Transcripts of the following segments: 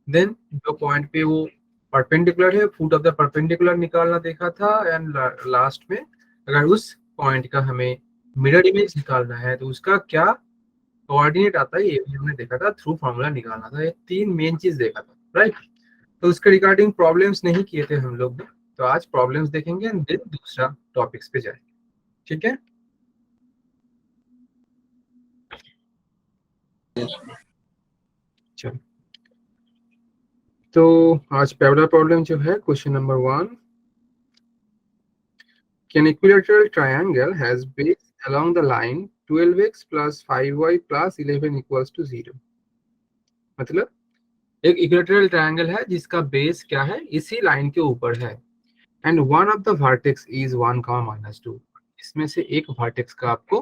Then जो point पे वो परपेंडिकुलर है, फुट ऑफ द परपेंडिकुलर निकालना देखा था, एंड लास्ट में अगर उस पॉइंट का हमें मिरर इमेज निकालना है तो उसका क्या कोऑर्डिनेट आता है ये भी हमने देखा था, थ्रू फॉर्मूला निकालना था। ये 3 मेन चीज देखा था, राइट। तो उसके रिगार्डिंग प्रॉब्लम्स नहीं किए थे हम लोग ने, तो आज प्रॉब्लम्स देखेंगे एंड देन दूसरा टॉपिक्स पे जाएंगे, ठीक है। चलो, तो आज पहला प्रॉब्लम जो है question number 1, can equilateral triangle has base along the line 12x plus 5y plus 11 equals to 0। मतलब एक इक्विलैटरल ट्रायंगल है जिसका बेस क्या है, इसी लाइन के ऊपर है, and one of the vertex is 1, -2। इसमें से एक वर्टेक्स का आपको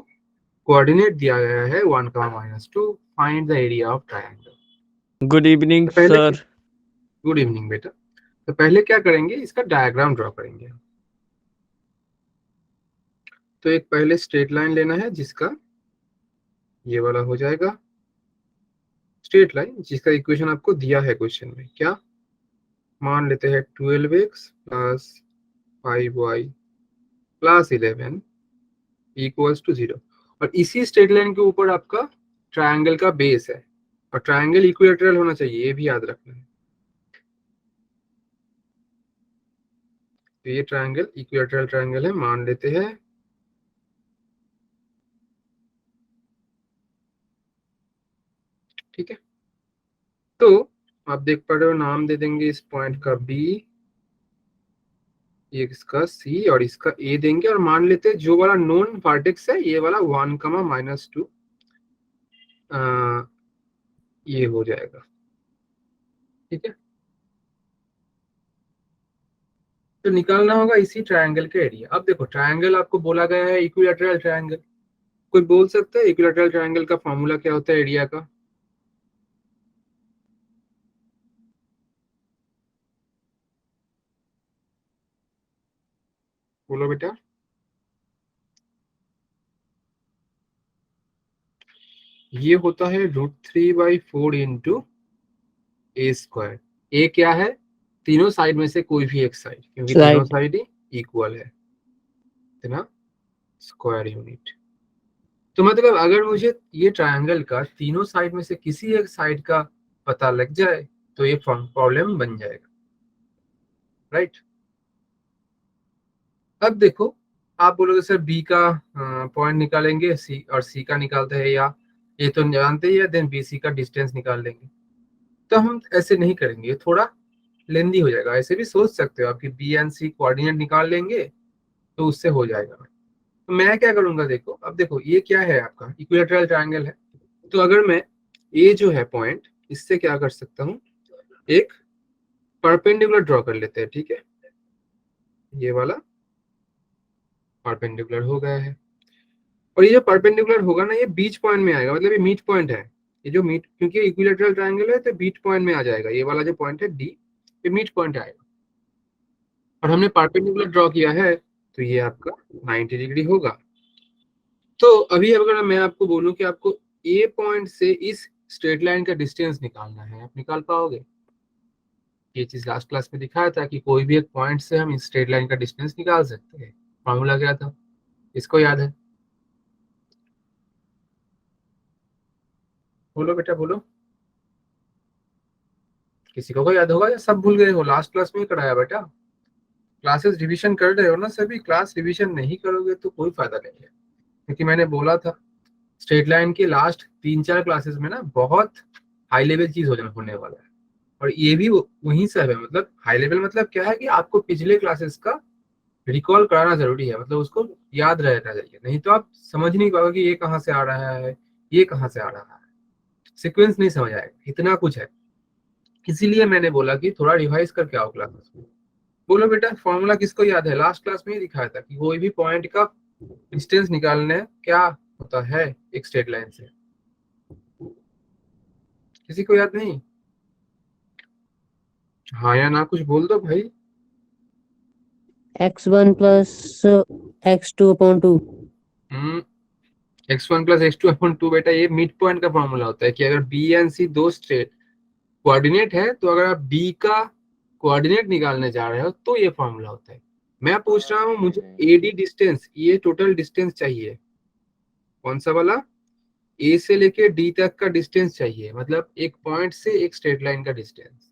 कोऑर्डिनेट दिया गया है 1, -2। Find the area of triangle. Good evening sir. Good evening बेटा। तो पहले क्या करेंगे, इसका डायग्राम ड्रॉ करेंगे। तो एक पहले स्ट्रेट लाइन लेना है जिसका ये वाला हो जाएगा स्ट्रेट लाइन, जिसका इक्वेशन आपको दिया है क्वेश्चन में। क्या मान लेते हैं 12x plus 5y plus 11 equals to 0। और इसी स्ट्रेट लाइन के ऊपर आपका ट्रायंगल का बेस है, और ट्रायंगल इक्विलैटरल होना चाहिए, ये भी याद रखना है। तो ये ट्रायंगल इक्विलैटरल ट्रायंगल है, मान लेते हैं। ठीक है, तो आप देख पा रहे हो, नाम दे देंगे इस पॉइंट का बी, ये इसका सी और इसका ए देंगे, और मान लेते हैं जो वाला नोन वर्टेक्स है ये वाला 1, -2 ये हो जाएगा। ठीक है, तो निकालना होगा इसी ट्रायंगल का एरिया। अब देखो, ट्रायंगल आपको बोला गया है इक्विलैटरल ट्रायंगल। कोई बोल सकता है इक्विलैटरल ट्रायंगल का फॉर्मूला क्या होता है एरिया का? बोलो बेटा। ये होता है √3/4 इंटू ए स्क्वायर। ए क्या है? तीनों साइड में से कोई भी एक साइड, क्योंकि तीनों साइड ही इक्वल है, इतना स्क्वायर यूनिट। तो मतलब अगर मुझे ये ट्रायंगल का तीनों साइड में से किसी एक साइड का पता लग जाए तो ये प्रॉब्लम बन जाएगा, राइट। अब देखो, आप बोलोगे सर बी का पॉइंट निकालेंगे, सी और सी का निकालते हैं, या ये तो जानते ही है, देन बी सी का डिस्टेंस निकाल लेंगे। तो हम ऐसे नहीं करेंगे, ये थोड़ा लेंदी हो जाएगा। ऐसे भी सोच सकते हो आप कि बी एंड सी कोऑर्डिनेट निकाल लेंगे तो उससे हो जाएगा। तो मैं क्या करूंगा, देखो अब देखो ये क्या है, आपका इक्विलैटरल ट्रायंगल है। तो अगर मैं ये जो है पॉइंट, इससे क्या कर सकता हूँ, एक परपेंडिकुलर ड्रॉ कर लेते हैं। ठीक है, ये वाला परपेंडिकुलर हो गया है, और ये जो परपेंडिकुलर होगा ना, ये बीच पॉइंट में आएगा, मतलब ये मिड पॉइंट है। ये जो मिड, क्योंकि इक्विलैटरल ट्रायंगल है तो बीच पॉइंट में आ जाएगा। ये वाला जो पॉइंट है डी, ये मिड पॉइंट आएगा, और हमने परपेंडिकुलर ड्रॉ किया है तो ये आपका 90 डिग्री होगा। तो अभी अगर मैं आपको बोलूं कि आपको ए पॉइंट से इस स्ट्रेट लाइन का डिस्टेंस निकालना है, आप निकाल पाओगे? ये चीज लास्ट क्लास में दिखाया था कि कोई भी एक पॉइंट से हम इस स्ट्रेट लाइन का डिस्टेंस निकाल सकते हैं। फॉर्मूला क्या था, इसको याद है? बोलो बेटा बोलो, किसी को याद होगा या सब भूल गए हो? लास्ट क्लास में ही कराया बेटा। क्लासेस रिवीजन कर रहे हो ना सभी? क्लास रिवीजन नहीं करोगे तो कोई फायदा नहीं है, क्योंकि मैंने बोला था स्ट्रेट लाइन के लास्ट 3-4 क्लासेस में ना बहुत हाई लेवल चीज होने वाला है। और ये भी वहीं से है, मतलब हाई लेवल मतलब क्या है कि आपको पिछले क्लासेस का रिकॉल कराना जरूरी है, मतलब उसको याद रहना चाहिए, नहीं तो आप समझ नहीं पाओगे कि ये कहाँ से आ रहा है, ये कहाँ से आ रहा है, सीक्वेंस नहीं समझ आएगा, इतना कुछ है। इसीलिए मैंने बोला कि थोड़ा रिवाइज करके आओ क्लासेस में। बोलो बेटा, फॉर्मूला किसको याद है? लास्ट क्लास में ही दिखाया था कि कोई भी पॉइंट का डिस्टेंस निकालने क्या होता है एक स्ट्रेट लाइन से। किसी को याद नहीं? हाँ या ना कुछ बोल दो भाई। x1 plus x2/2। x1 plus x2/2 बेटा, ये मिड पॉइंट का फॉर्मूला होता है कि अगर बी एंड सी दो स्ट्रेट कोऑर्डिनेट है, तो अगर आप बी का कोऑर्डिनेट निकालने जा रहे हो तो ये फॉर्मूला होता है। मैं पूछ रहा हूँ मुझे एडी डिस्टेंस, ये टोटल डिस्टेंस चाहिए, कौन सा वाला, ए से लेके डी तक का डिस्टेंस चाहिए, मतलब एक पॉइंट से एक स्ट्रेट लाइन का डिस्टेंस।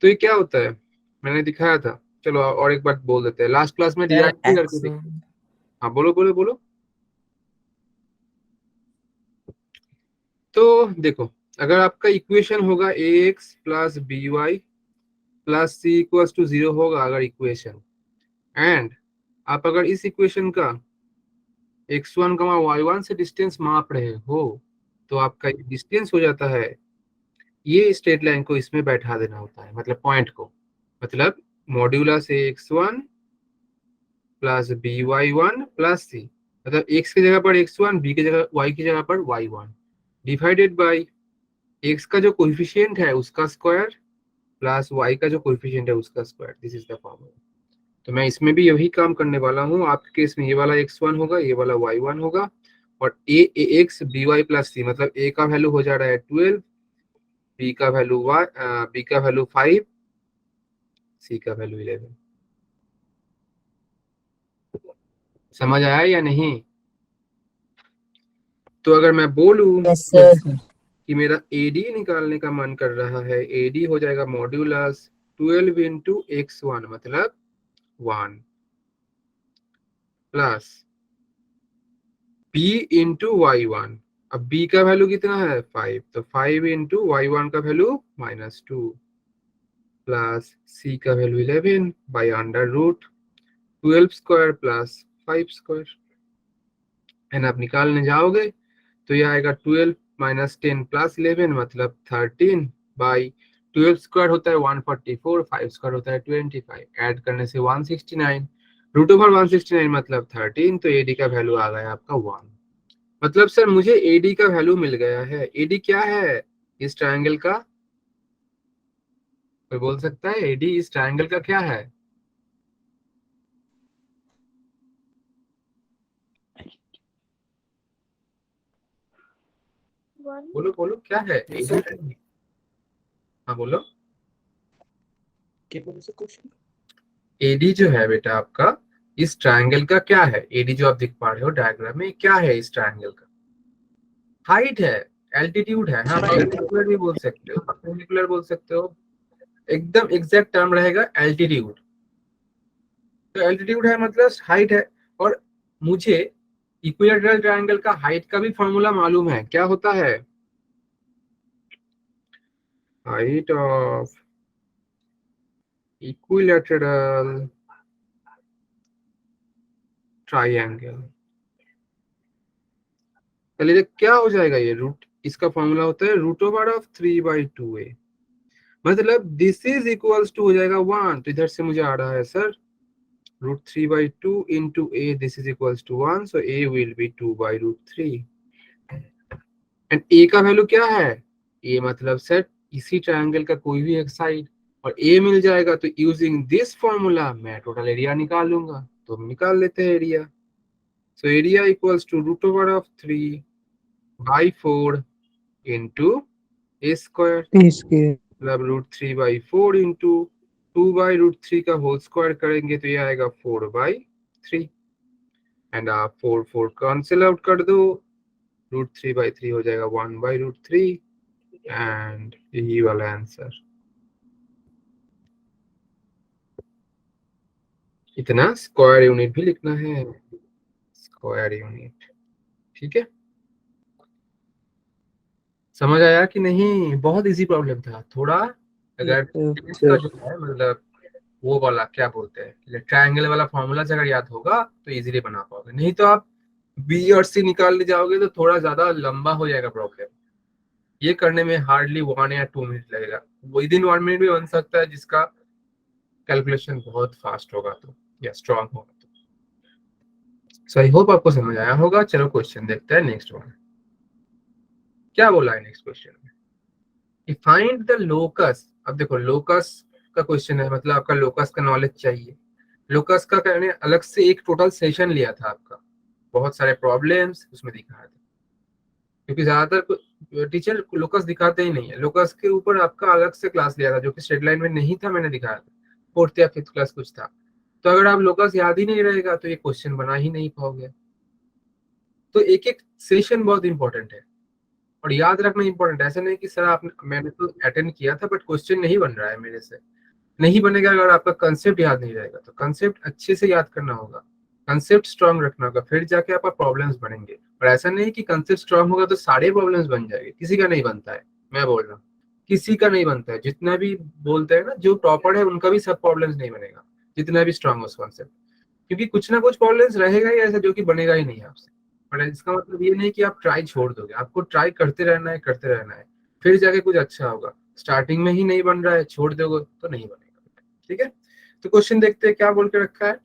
तो ये क्या होता है, मैंने दिखाया था, चलो और एक बार बोल देते हैं, लास्ट क्लास में सर रिएक्ट भी करके एक्स देखिए। हाँ बोलो बोलो बोलो। तो देखो, अगर आपका इक्वेशन होगा a x plus b y plus c equals to 0 होगा अगर इक्वेशन, एंड आप अगर इस इक्वेशन का x1 y1 से डिस्टेंस माप रहे हो, तो आपका डिस्टेंस हो जाता है, ये स्ट्रेट लाइन को इसमें बैठा देना होता है, मतलब पॉइंट को, मतलब modulus x1 plus by1 plus सी, मतलब x की जगह पर x1, b की जगह y की जगह पर y1 डिवाइडेड बाय x का जो कोएफिशिएंट है उसका स्क्वायर प्लस y का जो कोएफिशिएंट है उसका square. This is the formula. तो मैं इसमें भी यही काम करने वाला हूँ। आपके केस में ये वाला x1 होगा, ये वाला y1 होगा, और a x by प्लस सी, मतलब a का वैल्यू हो जा रहा है 12, b का वैल्यू 5, c का वैल्यू 11। समझ आया या नहीं? तो अगर मैं बोलूं यस सर। कि मेरा AD निकालने का मन कर रहा है, AD हो जाएगा मॉड्यूलस 12 इंटू x1 मतलब 1 प्लस b इंटू y1, अब b का वैल्यू कितना है 5, तो 5 इंटू y1 का वैल्यू -2 प्लस c का value 11 by under root 12 square plus 5 square. And आप निकालने जाओगे तो ये आएगा 12 माइनस 10 प्लस 11 मतलब 13 बाई 12 स्क्वायर होता है 144, 5 स्क्वायर होता है 25, ऐड करने से 169, रूट ओवर 169 मतलब 13, तो एडी का वैल्यू आ गया आपका 1। मतलब सर मुझे एडी का वैल्यू मिल गया है। एडी क्या है इस ट्रायंगल का, कोई बोल सकता है एडी इस ट्रायंगल का क्या है? बोलो बोलो क्या है एडी? हाँ बोलो। एडी जो है बेटा आपका इस ट्रायंगल का क्या है? एडी जो आप देख पा रहे हो डायग्राम में, क्या है इस ट्रायंगल का? हाइट है, एल्टीट्यूड है, हाँ परपेंडिकुलर भी बोल सकते हो, परपेंडिकुलर बोल सकते हो, एकदम एग्जैक्ट टर्म रहेगा एल्टीट्यूड। तो एल्टीट्यूड है मतलब हाइट है। और मुझे इक्विलैटरल ट्रायंगल का हाइट का भी फॉर्मूला मालूम है, क्या होता है? हाइट ऑफ इक्विलैटरल ट्रायंगल, चलिए क्या हो जाएगा ये रूट, इसका फॉर्मूला होता है रूट ओवर ऑफ 3/2a, मतलब दिस इज इक्वल्स टू हो जाएगा 1। तो इधर से मुझे आ रहा है sir √3/2 into a, this is equals to 1, so a will be 2/√3 and a का वैल्यू क्या है? a मतलब सर इसी ट्रायंगल का कोई भी एक साइड, और a मिल जाएगा तो यूजिंग दिस फॉर्मूला मैं टोटल एरिया निकाल लूंगा। तो हम निकाल लेते हैं area. So area equals to √3/4 into a square, इसके मतलब √3/4 into 2/√3 का होल स्क्वायर करेंगे तो ये आएगा 4/3, एंड आप 4 कैंसिल आउट कर दो, √3/3 हो जाएगा 1/√3, एंड यही वाला आंसर। इतना स्क्वायर यूनिट भी लिखना है, स्क्वायर यूनिट, ठीक है। समझ आया कि नहीं? बहुत इजी प्रॉब्लम था थोड़ा। अगर इसका जो है मतलब वो वाला क्या बोलते हैं ट्रायंगल वाला फॉर्मूला अगर याद होगा तो इजीली बना पाओगे, नहीं तो आप बी और सी निकालने जाओगे तो थोड़ा ज्यादा लंबा हो जाएगा प्रॉब्लम। ये करने में हार्डली 1 या 2 मिनट लगेगा, विद इन 1 मिनट भी बन सकता है जिसका कैलकुलेशन बहुत फास्ट होगा तो, या स्ट्रांग होगा तो। सो आई होप आपको समझ आया होगा। चलो क्वेश्चन देखते हैं नेक्स्ट वन। क्या बोला है नेक्स्ट क्वेश्चन में? Find the locus. अब देखो लोकस का क्वेश्चन है, मतलब आपका लोकस का नॉलेज चाहिए। लोकस का करने अलग से एक टोटल सेशन लिया था आपका, बहुत सारे प्रॉब्लम्स उसमें दिखाया था, क्योंकि ज्यादातर टीचर लोकस दिखाते ही नहीं है। लोकस के ऊपर आपका अलग से क्लास लिया था जो कि स्ट्रेट लाइन में नहीं था, मैंने दिखाया था, 4th या 5th क्लास कुछ था। तो अगर आप लोकस याद ही नहीं रहेगा तो ये क्वेश्चन बना ही नहीं पाओगे। तो एक एक सेशन बहुत इंपॉर्टेंट है और याद रखना इंपॉर्टेंट है। ऐसा नहीं कि सर आप मैंने तो अटेंड किया था बट क्वेश्चन नहीं बन रहा है मेरे से, नहीं बनेगा अगर आपका कंसेप्ट याद नहीं रहेगा। तो कंसेप्ट अच्छे से याद करना होगा, कंसेप्ट स्ट्रांग रखना होगा, फिर जाके आपका प्रॉब्लम्स बनेंगे। और ऐसा नहीं कि कंसेप्ट स्ट्रांग होगा तो सारे प्रॉब्लम्स बन जाएंगे, किसी का नहीं बनता है, मैं बोल रहा हूँ किसी का नहीं बनता है। जितना भी बोलते हैं ना जो टॉपर है उनका भी सब प्रॉब्लम्स नहीं बनेगा, जितना भी स्ट्रांग हो कॉन्सेप्ट, क्योंकि कुछ ना कुछ प्रॉब्लम्स रहेगा ही ऐसा जो कि बनेगा ही नहीं आपसे। पर इसका मतलब ये नहीं कि आप ट्राई छोड़ दोगे, आपको ट्राई करते रहना है, करते रहना है, फिर जाके कुछ अच्छा होगा। स्टार्टिंग में ही नहीं बन रहा है, छोड़ दोगे तो नहीं बनेगा। ठीक है, तो क्वेश्चन देखते हैं क्या बोल के रखा है।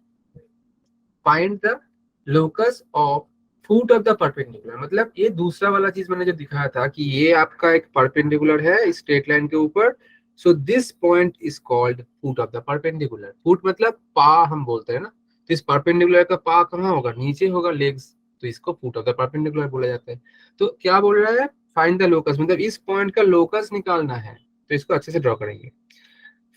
Find the locus of foot of the perpendicular. मतलब ये दूसरा वाला चीज मैंने जो दिखाया था कि ये आपका एक परपेंडिकुलर है स्ट्रेट लाइन के ऊपर, so this point is called foot of the perpendicular. Foot मतलब पा हम बोलते हैं ना, तो इस परपेंडिकुलर का पा कहाँ होगा, नीचे होगा, लेग्स, तो इसको फुट ऑफ द परपेंडिकुलर बोला जाता है। तो क्या बोल रहा है, फाइंड द लोकस, मतलब इस पॉइंट का लोकस निकालना है। तो इसको अच्छे से ड्रॉ करेंगे।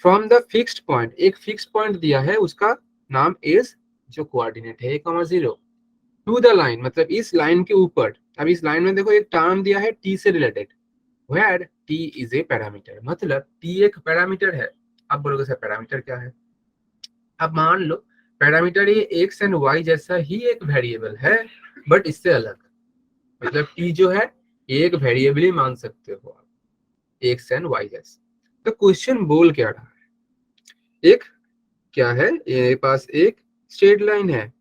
फ्रॉम द फिक्स्ड पॉइंट, एक फिक्स पॉइंट दिया है उसका नाम इज, जो कोऑर्डिनेट है 1,0, टू द लाइन, मतलब इस लाइन के ऊपर। अब इस लाइन में देखो एक टर्म दिया है टी से related, where T is a parameter, मतलब टी एक पैरामीटर है। अब बोलोगे सर पैरामीटर क्या है। अब मान लो पैरामीटर ये एक्स एंड वाई जैसा ही एक वेरिएबल है बट इससे अलग, मतलब टी जो है एक वेरिएबल ही मान सकते हो आप, एक्स एंड वाई जैसा। तो क्वेश्चन बोल क्या रहा है, एक क्या है, ये पास एक स्ट्रेट लाइन है,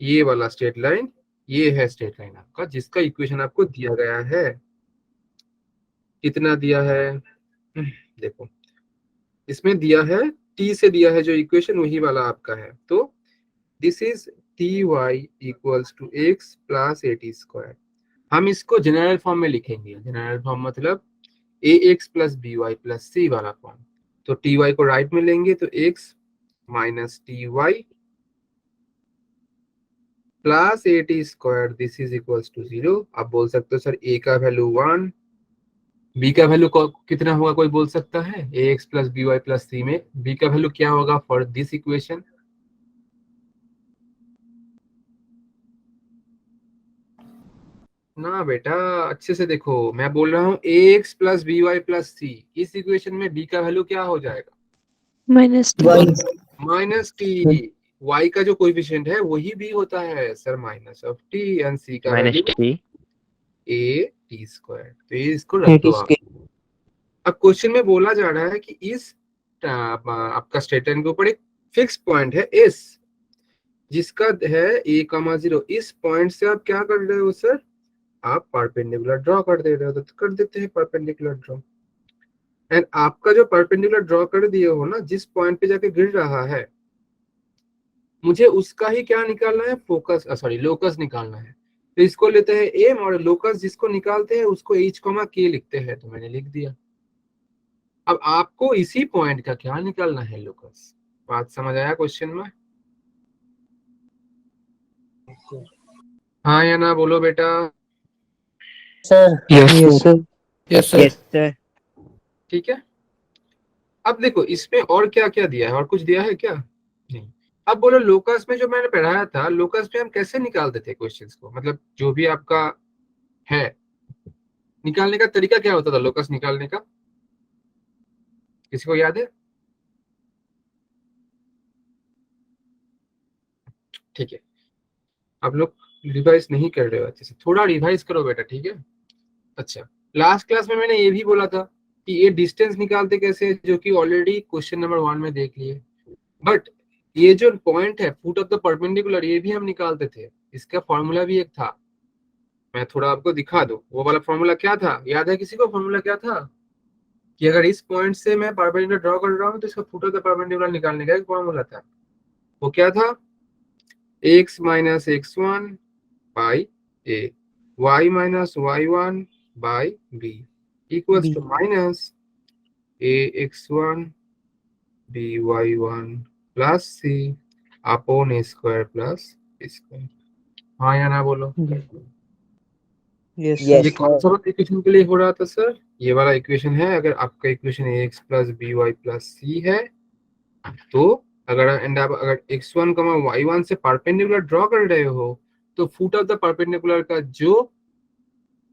ये वाला स्ट्रेट लाइन, ये है स्ट्रेट लाइन आपका जिसका इक्वेशन आपको दिया गया है। कितना दिया है, देखो इसमें दिया है टी से दिया है जो इक्वेशन वही वाला आपका है। तो this is t y equals to x plus A T square. हम इसको जनरल फॉर्म में लिखेंगे, जनरल फॉर्म मतलब a x plus b y plus c वाला फॉर्म। तो टी वाई को राइट में लेंगे तो X minus T Y plus A T square, this is equals to 0। आप बोल सकते हो सर ए का वैल्यू 1, बी का वैल्यू कितना होगा, कोई बोल सकता है, a x plus b y plus c में बी का वैल्यू क्या होगा फॉर दिस इक्वेशन। ना बेटा अच्छे से देखो, मैं बोल रहा हूँ a x plus b y plus c, इस इक्वेशन में बी का वैल्यू क्या हो जाएगा, माइनस माइनस टी। वाई का जो कोएफिशिएंट है वही बी होता है sir, minus of t, and c का minus value t a T square. तो ये इसको रख दो आप। अब क्वेश्चन में बोला जा रहा है कि इस आपका स्ट्रेट लाइन के ऊपर एक फिक्स पॉइंट है एस जिसका है ए कमा 0। इस पॉइंट से आप क्या कर रहे हो सर, आप परपेंडिकुलर ड्रॉ कर दे रहे हो, तो कर देते हैं परपेंडिकुलर ड्रॉ। एंड आपका जो परपेंडिकुलर ड्रॉ कर दिए हो ना, जिस पॉइंट पे जाके गिर रहा है, मुझे उसका ही क्या निकालना है, फोकस सॉरी लोकस निकालना है। तो इसको लेते हैं एम और लोकस जिसको निकालते हैं उसको एच कॉमा के लिखते हैं, तो मैंने लिख दिया। अब आपको इसी पॉइंट का क्या निकालना है, लोकस। बात समझ आया क्वेश्चन में, हाँ या ना बोलो बेटा। Sir yes sir yes sir. ठीक है, अब देखो इसमें और क्या क्या दिया है, और कुछ दिया है क्या, नहीं। अब बोलो लोकस में जो मैंने पढ़ाया था, लोकस में हम कैसे निकालते थे क्वेश्चंस को, मतलब जो भी आपका है निकालने का तरीका क्या होता था लोकस निकालने का, किसी को याद है। ठीक है, आप लोग रिवाइज नहीं कर रहे हो अच्छे से, थोड़ा रिवाइज करो बेटा, ठीक है। अच्छा, लास्ट क्लास में मैंने ये भी बोला था कि ये डिस्टेंस निकालते कैसे, जो कि ऑलरेडी क्वेश्चन नंबर 1 में देख लिए। बट ये जो पॉइंट है फुट ऑफ द परपेंडिकुलर, ये भी हम निकालते थे, इसका फॉर्मूला भी एक था, मैं थोड़ा आपको दिखा दूं। वो वाला फॉर्मूला क्या था, याद है किसी को फॉर्मूला क्या था, कि अगर इस पॉइंट से मैं परपेंडिकुलर ड्रॉ कर रहा हूँ तो इसका फुट ऑफ द परपेंडिकुलर निकालने का एक फॉर्मूला था। वो क्या था, x minus x1 by a, y minus y1 by b equals to minus ax1 by1 plus c upon a square plus b square. हाँ या ना बोलो। Yes, ये sir. कौन सा वाला इक्वेशन के लिए हो रहा था सर? ये वाला इक्वेशन है, अगर आपका equation ax plus b y plus c है तो अगर आप अगर x1 y1 से परपेंडिकुलर ड्रॉ कर रहे हो तो फुट ऑफ द परपेंडिकुलर का जो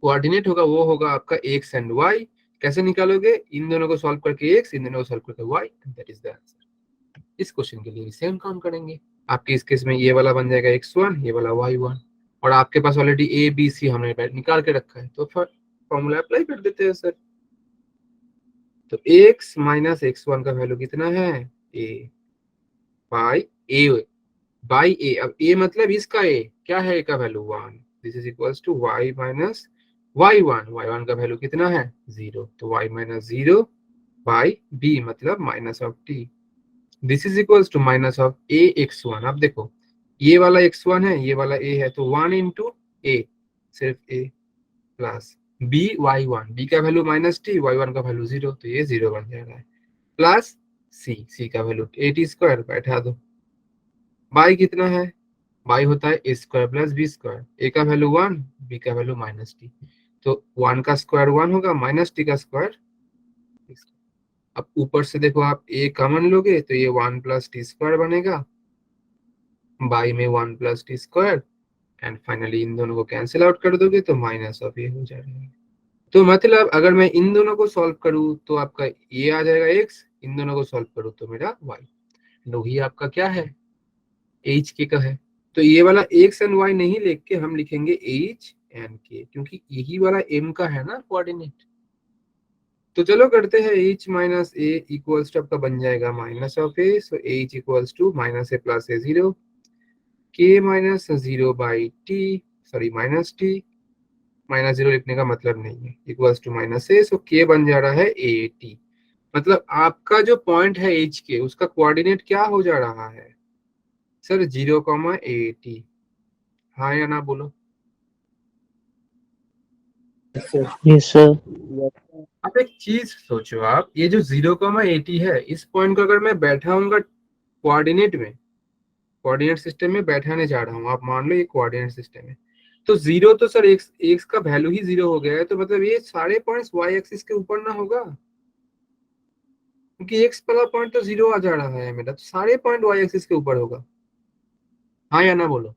कोऑर्डिनेट होगा वो होगा आपका x एंड y। कैसे निकालोगे? इन दोनों को सॉल्व करके x, इन दोनों को सॉल्व करके y, that is the answer. इस क्वेश्चन के लिए सेम काम करेंगे। आपके इस केस में ये वाला बन जाएगा x1, ये वाला y1, और आपके पास ऑलरेडी a b c हमने निकाल के रखा है, तो फॉर्मूला अप्लाई कर देते हैं सर। तो x माइनस x1 का वैल्यू कितना है? a by a। अब a मतलब इसका a क्या है? a का value 1। This is equals to y minus y1 का वैल्यू कितना है? 0। तो y माइनस 0 बाई b मतलब minus of t। This is equals to minus of a x1। अब देखो ये वाला x1 है, ये वाला a है, तो 1 इंटू a, सिर्फ a, plus b y1, b का वैल्यू माइनस t, y1 का वैल्यू 0, तो ये 0 बन जा रहा है, प्लस c का वैल्यू 8t² बैठा दो। बाई कितना है? बाई होता है a square plus b square. a का वैल्यू 1, b का वैल्यू माइनस t, तो 1 का स्क्वायर 1 होगा, माइनस t का स्क्वायर। अब ऊपर से देखो आप a कॉमन लोगे तो ये 1 प्लस टी स्क्वायर बनेगा, बाई में 1 plus T square, and finally in दोनों को कैंसिल आउट कर दोगे तो माइनस ऑफ ए हो जाएगा। तो मतलब अगर मैं इन दोनों को सॉल्व करूं तो आपका ये आ जाएगा x, इन दोनों को सॉल्व करूं तो मेरा y। वही आपका क्या है? h के का है। तो ये वाला x एंड y नहीं लिख के हम लिखेंगे h एंड k, क्योंकि यही वाला m का है ना कोऑर्डिनेट। तो चलो करते हैं h minus A equals to आपका बन जाएगा minus of A, so h equals to minus A plus A 0, k minus 0 by T, sorry minus T, minus 0 लिखने का मतलब नहीं है, equals to minus A, so K बन जा रहा है ए टी। मतलब आपका जो पॉइंट है एच के, उसका कोऑर्डिनेट क्या हो जा रहा है सर? 0,80। हाँ या ना बोलो। Yes, sir. अब एक चीज सोचो आप, ये जो 0,80 है, इस पॉइंट को अगर मैं बैठाऊंगा कोऑर्डिनेट में, कोऑर्डिनेट सिस्टम में बैठाने जा रहा हूँ, आप मान लो ये कोऑर्डिनेट सिस्टम है, तो 0 तो सर एक्स का वैल्यू ही 0 हो गया है, तो मतलब ये सारे पॉइंट्स वाई एक्सिस के ऊपर ना होगा, क्योंकि एक्स वाला पॉइंट तो 0 आ जा रहा है मेरा, तो सारे पॉइंट वाई एक्सिस के ऊपर होगा। हाँ या ना बोलो।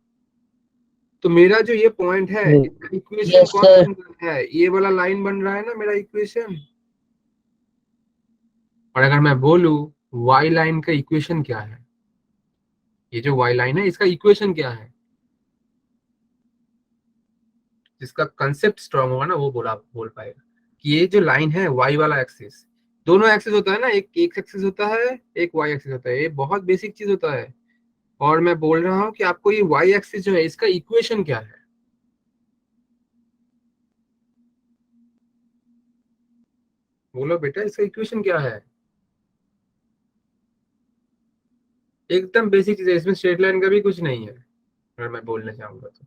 तो मेरा जो ये पॉइंट है, Yes. इसका इक्वेशन Yes, कौन sir. बन रहा है? ये वाला लाइन बन रहा है ना मेरा इक्वेशन। और अगर मैं बोलूं वाई लाइन का इक्वेशन क्या है, ये जो वाई लाइन है इसका इक्वेशन क्या है? जिसका कंसेप्ट स्ट्रांग होगा ना वो बोल पाएगा कि ये जो लाइन है वाई वाला एक्सिस, दोनों एक्सिस होता है ना, एक एक्सिस होता है, एक वाई एक्सिस होता है, ये बहुत बेसिक चीज होता है। और मैं बोल रहा हूँ कि आपको ये वाई एक्सिस जो है इसका इक्वेशन क्या है? बोलो बेटा, इसका इक्वेशन क्या है? एकदम बेसिक चीज है, इसमें स्ट्रेट लाइन का भी कुछ नहीं है। अगर मैं बोलना चाहूंगा तो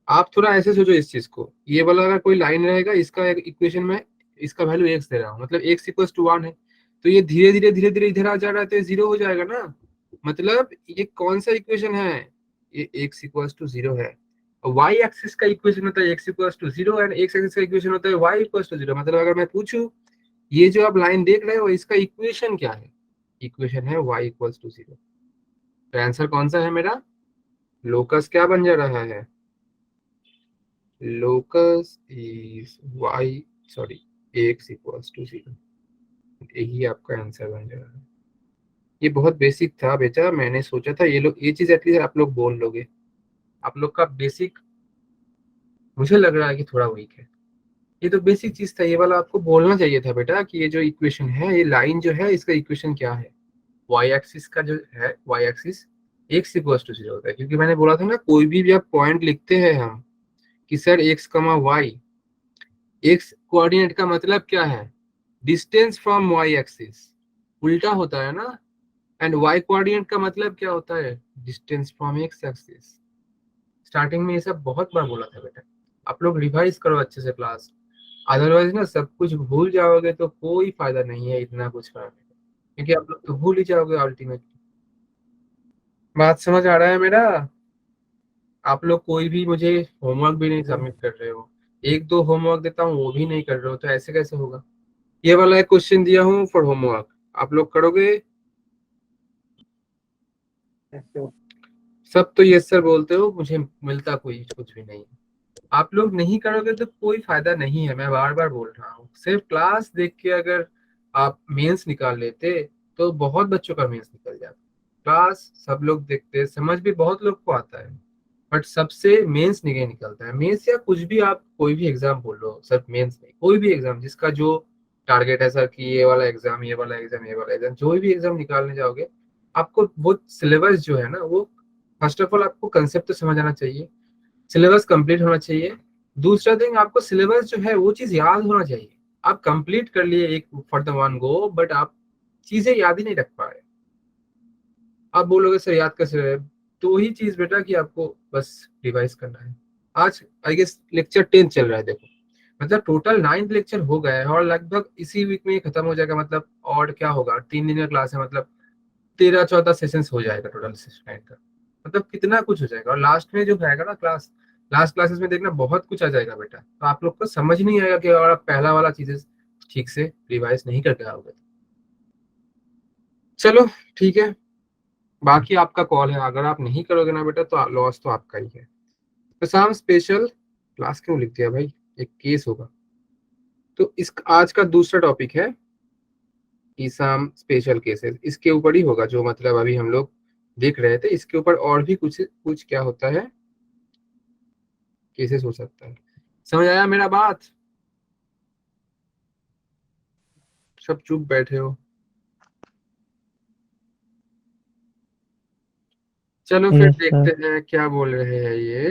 आप थोड़ा ऐसे सोचो इस चीज को, ये वाला अगर कोई लाइन रहेगा, इसका एक इक्वेशन में इसका वैल्यू एक्स दे रहा हूँ, मतलब एक्स इक्वल्स टू 1 है, तो ये धीरे धीरे इधर आ जा रहा है, तो ये 0 हो जाएगा ना। मतलब ये कौन सा इक्वेशन है? ये एक्स इक्वल्स टू 0 है। वाई एक्सिस का इक्वेशन होता है X equals to 0, and X axis का इक्वेशन होता है वाई इक्वल्स टू 0। मतलब अगर मैं पूछूं ये जो आप लाइन देख रहे हो इसका इक्वेशन क्या है? इक्वेशन है वाई इक्वल्स टू 0। तो आंसर कौन सा है मेरा? लोकस क्या बन जा रहा है? locus is y, sorry, x equals to 0। यही आपका आंसर बन जाएगा। ये बहुत बेसिक था बेटा, मैंने सोचा था ये चीज एटलीस्ट आप लोग बोल लोगे। आप लोग का बेसिक मुझे लग रहा है कि थोड़ा वीक है। ये तो बेसिक चीज था, ये वाला आपको बोलना चाहिए था बेटा कि ये जो इक्वेशन है, ये लाइन जो है इसका इक्वेशन क्या है? वाई एक्सिस का जो है, Y axis X equals to 0 होता है, क्योंकि मैंने बोला था ना कोई भी आप पॉइंट लिखते हैं हम कि सर एक्स कमा वाई, एक्स कोऑर्डिनेट का मतलब क्या है? डिस्टेंस फ्रॉम वाई एक्सिस, उल्टा होता है ना। एंड वाई कोऑर्डिनेट का मतलब क्या होता है? Distance from x axis. Starting में ये सब बहुत बार बोला था बेटा, आप लोग रिवाइज करो अच्छे से क्लास, अदरवाइज ना सब कुछ भूल जाओगे तो कोई फायदा नहीं है इतना कुछ करने का, क्योंकि आप लोग तो भूल ही जाओगे अल्टीमेटली। बात समझ आ रहा है मेरा? आप लोग कोई भी मुझे होमवर्क भी नहीं सबमिट कर रहे हो, एक दो होमवर्क देता हूँ वो भी नहीं कर रहे हो, तो ऐसे कैसे होगा। ये वाला एक क्वेश्चन दिया हूँ फॉर होमवर्क, आप लोग करोगे? सब तो यस सर बोलते हो, मुझे मिलता कोई कुछ भी नहीं। आप लोग नहीं करोगे तो कोई फायदा नहीं है, मैं बार बार बोल रहा हूँ। सिर्फ क्लास देख के अगर आप मेंस निकाल लेते तो बहुत बच्चों का मेंस निकल जाता। क्लास सब लोग देखते, समझ भी बहुत लोग को आता है, बट सबसे मेंस नहीं निकलता है। मेंस या कुछ भी, आप कोई भी एग्जाम बोल लो, सिर्फ मेंस नहीं, कोई भी एग्जाम जिसका जो टारगेट है सर कि ये वाला एग्जाम, ये वाला एग्जाम, ये वाला एग्जाम, जो भी एग्जाम निकालने जाओगे, आपको वो सिलेबस जो है ना, वो फर्स्ट ऑफ ऑल आपको कंसेप्ट तो समझ आना चाहिए, सिलेबस कंप्लीट होना चाहिए। दूसरा थिंग, आपको सिलेबस जो है वो चीज याद होना चाहिए। आप कंप्लीट कर लिए एक for the one go, but आप चीजें याद ही नहीं रख पा रहे। आप बोलोगे सर याद कैसे रहे, तो वही चीज बेटा कि आपको बस रिवाइज करना है। आज आई गेस लेक्चर 10 चल रहा है, देखो मतलब टोटल 9th लेक्चर हो गया है और लगभग इसी वीक में ये खत्म हो जाएगा। मतलब और क्या होगा, 3 दिन का क्लास है, मतलब 13-14 सेशंस हो जाएगा टोटल सेशन का। मतलब कितना कुछ हो जाएगा, और लास्ट में जो रहेगा ना क्लास, लास्ट क्लासेस में देखना बहुत कुछ आ जाएगा बेटा, तो आप लोग को समझ नहीं आएगा कि और आप पहला वाला चीजें ठीक से रिवाइज नहीं करके आओगे। चलो ठीक है, बाकी आपका कॉल है, अगर आप नहीं करोगे ना बेटा तो लॉस तो आपका ही है। तो शाम स्पेशल क्लास क्यों लिख दिया भाई, एक केस होगा। तो इस आज का दूसरा टॉपिक है ईसाम स्पेशल केसेस, इसके ऊपर ही होगा जो मतलब अभी हम लोग देख रहे थे, इसके ऊपर और भी कुछ कुछ क्या होता है, केसेस हो सकता है। समझ आया मेरा बात? सब चुप बैठे हो। चलो फिर Yes, देखते sir. हैं क्या बोल रहे हैं ये।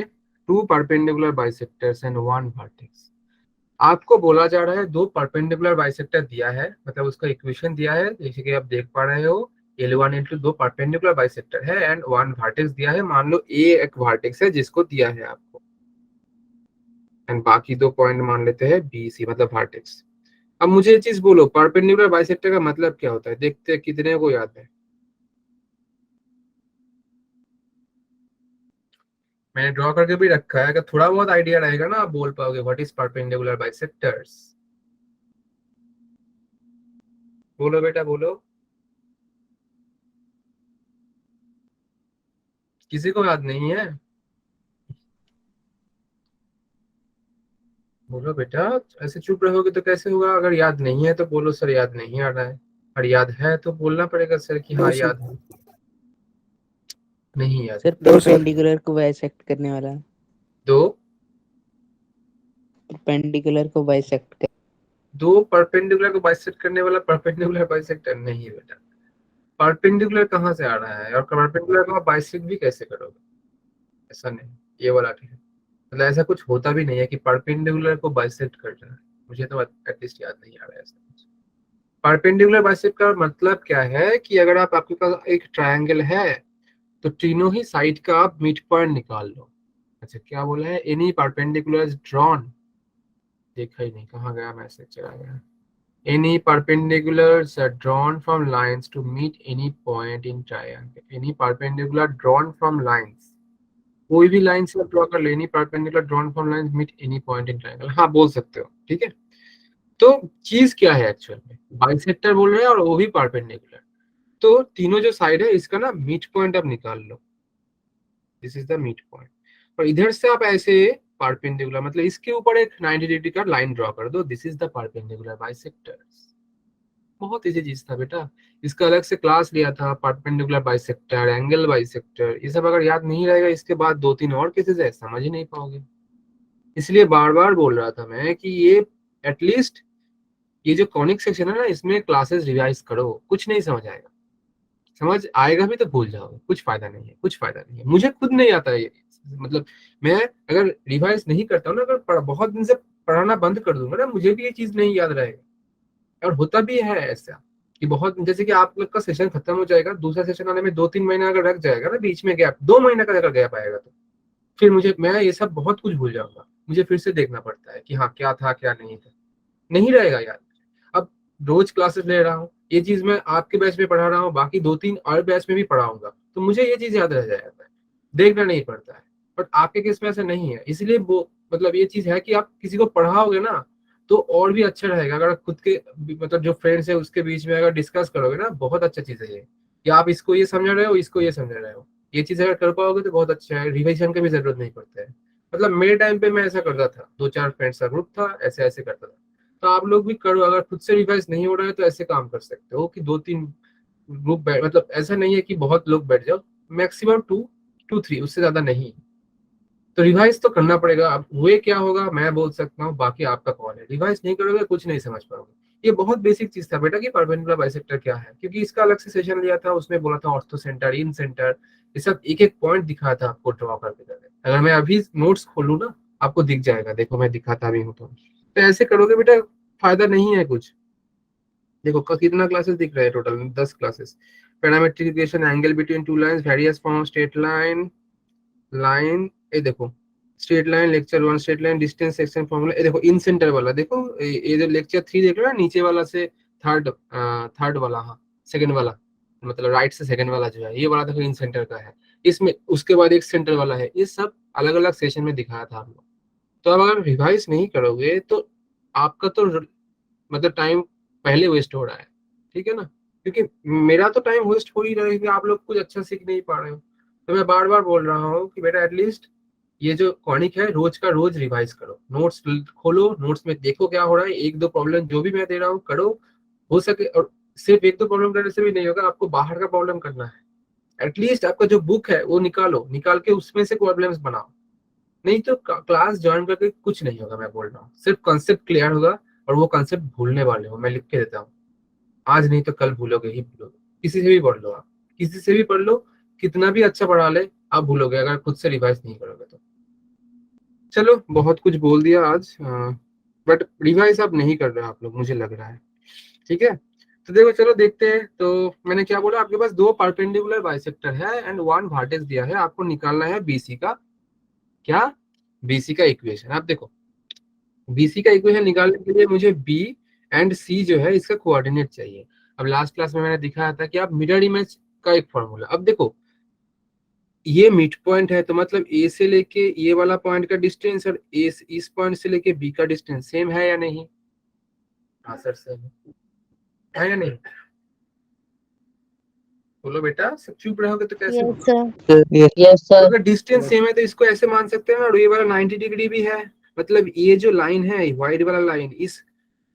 Two perpendicular bisectors and one vertex. आपको बोला जा रहा है दो परपेंडिकुलर बाइसेक्टर दिया है, मतलब उसका इक्वेशन दिया है, जैसे कि आप देख पा रहे हो L1 इंटू दो परपेंडिकुलर बाइसेक्टर है एंड वन वर्टेक्स दिया है। मान लो ए एक वर्टेक्स है जिसको दिया है आपको, एंड बाकी दो पॉइंट मान लेते हैं बी सी, मतलब वर्टेक्स। अब मुझे ये चीज बोलो, परपेंडिकुलर बाइसेक्टर का मतलब क्या होता है, देखते हैं कितने को याद है। मैंने ड्रॉ करके भी रखा है, अगर थोड़ा बहुत आइडिया रहेगा ना आप बोल पाओगे व्हाट इज परपेंडिकुलर बाइसेक्टर्स। बोलो बेटा बोलो, किसी को याद नहीं है? बोलो बेटा, ऐसे चुप रहोगे तो कैसे होगा। अगर याद नहीं है तो बोलो सर याद नहीं आ रहा है, और याद है तो बोलना पड़ेगा सर कि हाँ याद है। नहीं याद सर तो सर परपेंडिकुलर को बाइसेक्ट करने वाला। दो परपेंडिकुलर को बाइसेक्ट कर। दो परपेंडिकुलर को बाइसेक्ट करने वाला परपेंडिकुलर बाइसेक्टर नहीं है बेटा। परपेंडिकुलर कहाँ से आ रहा है, और परपेंडिकुलर को आप बाइसेक्ट भी कैसे करोगे, ऐसा नहीं। ये वाला है, मतलब ऐसा कुछ होता भी नहीं है कि परपेंडिकुलर को बाइसेक्ट कर रहा है। मुझे तो एटलीस्ट याद नहीं आ रहा है ऐसा कुछ। परपेंडिकुलर बाइसेक्ट का मतलब क्या है कि अगर आपके पास एक ट्रायंगल है तो तीनों ही साइड का आप मिड पॉइंट निकाल लो। अच्छा क्या बोला है, एनी परपेंडिकुलर ड्रॉन, देखा ही नहीं कहाँ गया, मैसेज चला गया। Any perpendiculars are drawn from lines to meet any point in triangle. Any perpendicular drawn from lines, कोई भी लाइन से आप ड्रॉ कर लेनी, perpendicular drawn from lines meet any point in triangle, हाँ बोल सकते हो, ठीक है। तो चीज क्या है एक्चुअल में, बाइसेक्टर बोल रहे हैं और वो भी परपेंडिकुलर। तो तीनों जो साइड है इसका ना मिड पॉइंट आप निकाल लो, this is the mid point. और इधर से आप ऐसे परपेंडिकुलर, मतलब इसके ऊपर एक 90 डिग्री का लाइन ड्रॉ कर दो, this is the perpendicular bisectors. बहुत इजी चीज था बेटा, इसका अलग से क्लास लिया था, परपेंडिकुलर बाइसेक्टर, एंगल बाइसेक्टर, ये सब अगर याद नहीं रहेगा इसके बाद दो तीन और केसेस है समझ ही नहीं पाओगे। इसलिए बार बार बोल रहा था मैं कि ये एटलीस्ट ये जो कॉनिक सेक्शन है ना इसमें क्लासेस रिवाइज करो, कुछ नहीं समझ आएगा, समझ आएगा भी तो भूल जाओगे, कुछ फायदा नहीं है, कुछ फायदा नहीं है। मुझे खुद नहीं आता है ये, मतलब मैं अगर रिवाइज नहीं करता हूँ ना, अगर बहुत दिन से पढ़ाना बंद कर दूंगा ना, मुझे भी ये चीज नहीं याद रहेगा। और होता भी है ऐसा कि बहुत, जैसे कि आप लोग का सेशन खत्म हो जाएगा, दूसरा सेशन आने में 2-3 महीना अगर रख जाएगा ना बीच में गैप, 2 महीना का अगर गैप आएगा तो फिर मुझे, मैं ये सब बहुत कुछ भूल जाऊंगा, मुझे फिर से देखना पड़ता है कि हाँ क्या था क्या नहीं था, नहीं रहेगा यार। अब रोज क्लासेस ले रहा हूँ, ये चीज मैं आपके बैच में पढ़ा रहा हूँ, बाकी 2-3 और बैच में भी पढ़ाऊंगा, तो मुझे ये चीज याद रह जाता है, देखना नहीं पड़ता है। बट आपके केस में ऐसा नहीं है, इसलिए वो मतलब ये चीज है कि आप किसी को पढ़ाओगे ना तो और भी अच्छा रहेगा। अगर आप खुद के मतलब जो फ्रेंड्स है उसके बीच में अगर डिस्कस करोगे ना, बहुत अच्छा चीज है ये कि आप इसको ये समझ रहे हो, इसको ये समझ रहे हो। ये चीज अगर कर पाओगे तो बहुत अच्छा है, रिविजन का भी जरूरत नहीं पड़ता है। मतलब मेरे टाइम पे मैं ऐसा करता था, 2-4 फ्रेंड्स का ग्रुप था, ऐसे ऐसे करता था। तो आप लोग भी करो, अगर खुद से रिवाइज नहीं हो रहा है तो ऐसे काम कर सकते हो कि 2-3 ग्रुप मतलब ऐसा नहीं है कि बहुत लोग बैठ जाओ, मैक्सिमम 2-3, उससे ज्यादा नहीं। तो रिवाइज तो करना पड़ेगा। अब हुए क्या होगा मैं बोल सकता हूँ, बाकी आपका कॉल है। रिवाइज नहीं करोगे कुछ नहीं समझ पाओगे। ये बहुत बेसिक चीज था बेटा कि परपेंडिकुलर बाइसेक्टर क्या है, क्योंकि इसका अलग से सेशन लिया था, उसमें बोला था ऑर्थो सेंटर, इन सेंटर, ये सब एक एक पॉइंट दिखाया था आपको ड्रॉ करके। अगर मैं अभी नोट्स खोलूँ ना, आपको दिख जाएगा, देखो मैं दिखाता भी हूँ। तो ऐसे करोगे बेटा, फायदा नहीं है कुछ। देखो कितना क्लासेस दिख रहा है, total 10 classes. Parametric equation, angle between two lines, various form, straight line, line, ये देखो straight line, lecture 1 straight line, distance section formula, ये देखो इन सेंटर वाला, देखो ये जो लेक्चर 3 देख रहे हो ना, नीचे वाला से थर्ड वाला, हाँ सेकंड वाला, मतलब राइट से सेकंड वाला जो है ये वाला, देखो इन सेंटर का है। इसमें उसके बाद एक सेंटर वाला है। ये सब अलग अलग सेशन में दिखाया था हम लोग। तो अब अगर रिवाइज नहीं करोगे तो आपका तो मतलब टाइम पहले वेस्ट हो रहा है, ठीक है ना। क्योंकि मेरा तो टाइम वेस्ट हो ही रहा है कि आप लोग कुछ अच्छा सीख नहीं पा रहे हो। तो मैं बार बार बोल रहा हूँ कि बेटा एटलीस्ट ये जो कॉनिक है रोज का रोज रिवाइज करो, नोट्स खोलो, नोट्स में देखो क्या हो रहा है, 1-2 प्रॉब्लम जो भी मैं दे रहा हूँ करो, हो सके। और सिर्फ 1-2 प्रॉब्लम करने से भी नहीं होगा, आपको बाहर का प्रॉब्लम करना है। एटलीस्ट आपका जो बुक है वो निकालो, निकाल के उसमें से प्रॉब्लम्स बनाओ। नहीं तो क्लास ज्वाइन करके कुछ नहीं होगा। मैं बोल रहा हूँ सिर्फ कॉन्सेप्ट क्लियर होगा, और वो कॉन्सेप्ट भूलने वाले हो, मैं लिख के देता हूँ। आज नहीं तो कल भूलोगे ही भूलोगे। किसी से भी पढ़ लो, आप किसी से भी पढ़ लो, कितना भी अच्छा पढ़ा ले, आप भूलोगे अगर खुद से रिवाइज नहीं करोगे तो। चलो बहुत कुछ बोल दिया आज, बट रिवाइज अब नहीं कर रहे आप लोग, मुझे लग रहा है। ठीक है, तो देखो चलो देखते हैं। तो मैंने क्या बोला, आपके पास 2 परपेंडिकुलर बाइसेक्टर है एंड 1 वर्टेक्स दिया है, आपको निकालना है बीसी का क्या, बीसी का इक्वेशन। आप देखो बीसी का इक्वेशन निकालने के लिए मुझे बी एंड सी जो है इसका कोऑर्डिनेट चाहिए। अब लास्ट क्लास में मैंने दिखाया था कि आप मिरर इमेज का एक फॉर्मूला, अब देखो ये मिड पॉइंट है तो मतलब ए से लेके ये वाला पॉइंट का डिस्टेंस और ए इस पॉइंट से लेके बी का डिस्टेंस सेम है या नहीं। हाँ सर सेम है या नहीं, बोलो बेटा, सब चुप रहोगे तो कैसे Yes, होगा। sir. यस तो सर। अगर डिस्टेंस सेम है तो इसको ऐसे मान सकते हैं ना, और ये वाला 90 डिग्री भी है। मतलब ये जो लाइन है व्हाइट वाला लाइन इस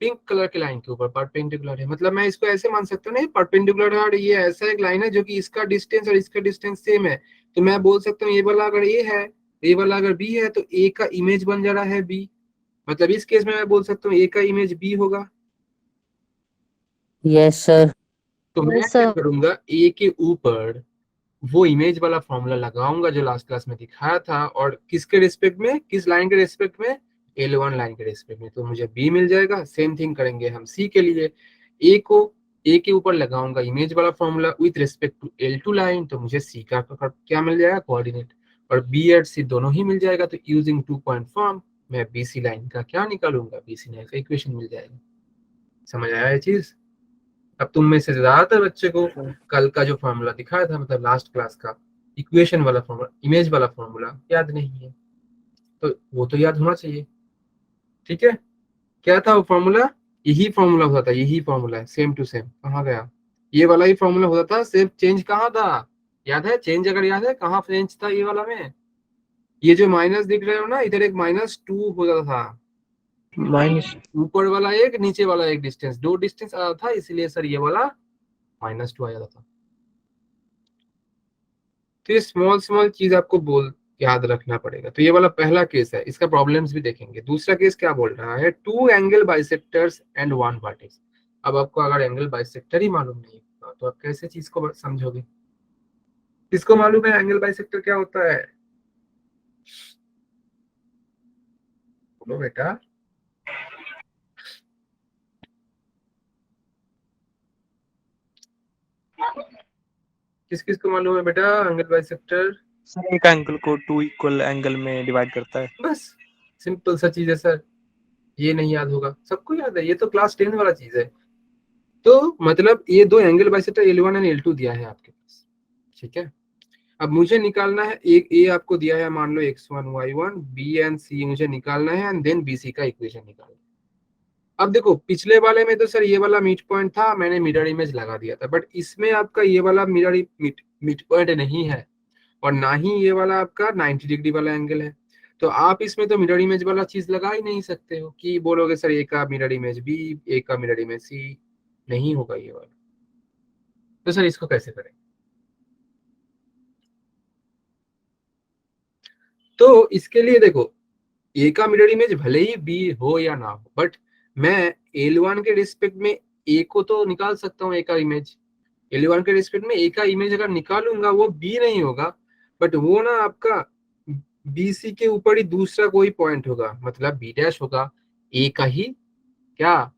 पिंक कलर की लाइन के ऊपर परपेंडिकुलर है, मतलब मैं इसको ऐसे मान सकता हूँ ना, परपेंडिकुलर है और ये ऐसा एक लाइन है जो कि इसका डिस्टेंस और इसका डिस्टेंस सेम है। तो मैं बोल सकता हूँ ये वाला अगर ए है, ये वाला अगर बी है, तो ए का इमेज बन जा रहा है बी। मतलब इस केस में मैं बोल सकता हूँ ए का इमेज बी होगा। Yes sir. तो मैं Yes, क्या sir. करूंगा, ए के ऊपर वो इमेज वाला फॉर्मूला लगाऊंगा जो लास्ट क्लास में दिखाया था, और किसके रिस्पेक्ट में, किस लाइन के रिस्पेक्ट में, L1 लाइन के रिस्पेक्ट में, तो मुझे B मिल जाएगा। सेम थिंग करेंगे हम C के लिए, A को A के ऊपर लगाऊंगा इमेज वाला formula with respect to L2 line, तो मुझे C का क्या मिल जाएगा, कोऑर्डिनेट। और B और C दोनों ही मिल जाएगा, तो यूजिंग 2 पॉइंट फॉर्म मैं BC लाइन का क्या निकालूंगा, BC लाइन का इक्वेशन मिल जाएगा। समझ आया ये चीज। अब तुम में से ज्यादातर बच्चे को कल का जो फॉर्मूला दिखाया था, मतलब लास्ट क्लास का इक्वेशन वाला फॉर्मूला, इमेज वाला फॉर्मूला याद नहीं है, तो वो तो याद होना चाहिए। ठीक है, क्या था वो फॉर्मूला, यही फॉर्मूला होता था, यही फॉर्मूला है सेम टू सेम। कहाँ गया, ये वाला ही फॉर्मूला होता था, सिर्फ चेंज कहाँ था, याद है चेंज, अगर याद है कहाँ चेंज था ये वाला में, ये जो माइनस दिख रहे हो ना, इधर एक -2 हो जाता था, माइनस। ऊपर वाला एक नीचे वाला एक डिस्टेंस, 2 डिस्टेंस आ था, इसलिए सर ये वाला -2 आ जाता था। तो ये स्मॉल स्मॉल चीज आपको बोल याद रखना पड़ेगा। तो ये वाला पहला केस है, इसका प्रॉब्लम्स भी देखेंगे। दूसरा केस क्या बोल रहा है, 2 एंगल बाइसेक्टर्स एंड 1 वर्टेक्स। अब आपको अगर एंगल बाइसेक्टर ही मालूम नहीं होगा तो आप कैसे चीज को समझोगे। किसको मालूम है एंगल बाइसेक्टर क्या होता है, बोलो बेटा। किस किस को मालूम है बेटा एंगल बाइसेक्टर। सर एक एंगल को 2 इक्वल एंगल में डिवाइड करता है। बस सिंपल सा चीज है सर, ये नहीं याद होगा, सबको याद है, ये तो क्लास 10 वाला चीज है। तो मतलब ये 2 angle bisector L1 and L2 दिया है आपके पास, ठीक है। अब मुझे निकालना है, एक ए आपको दिया है मान लो x1 y1, बी एंड सी मुझे निकालना है एंड देन बीसी का इक्वेशन निकालना है। अब देखो पिछले वाले में तो सर ये वाला मिड पॉइंट था, मैंने मिरर इमेज लगा दिया था, बट इसमें आपका ये वाला मिड पॉइंट नहीं है और ना ही ये वाला आपका 90 डिग्री वाला एंगल है। तो आप इसमें तो मिरर इमेज वाला चीज लगा ही नहीं सकते हो कि बोलोगे सर ए का मिरर इमेज बी, ए का मिरर इमेज सी, नहीं होगा ये वाला। तो सर इसको कैसे करें? तो इसके लिए देखो ए का मिरर इमेज भले ही बी हो या ना हो, बट मैं L1 के रिस्पेक्ट में ए को तो निकाल सकता हूँ, ए का इमेज। L1 के रिस्पेक्ट में ए का इमेज अगर निकालूंगा वो बी नहीं होगा, बट वो ना आपका BC के ऊपर ही दूसरा कोई पॉइंट होगा, मतलब बी डैश होगा, ए का ही क्या,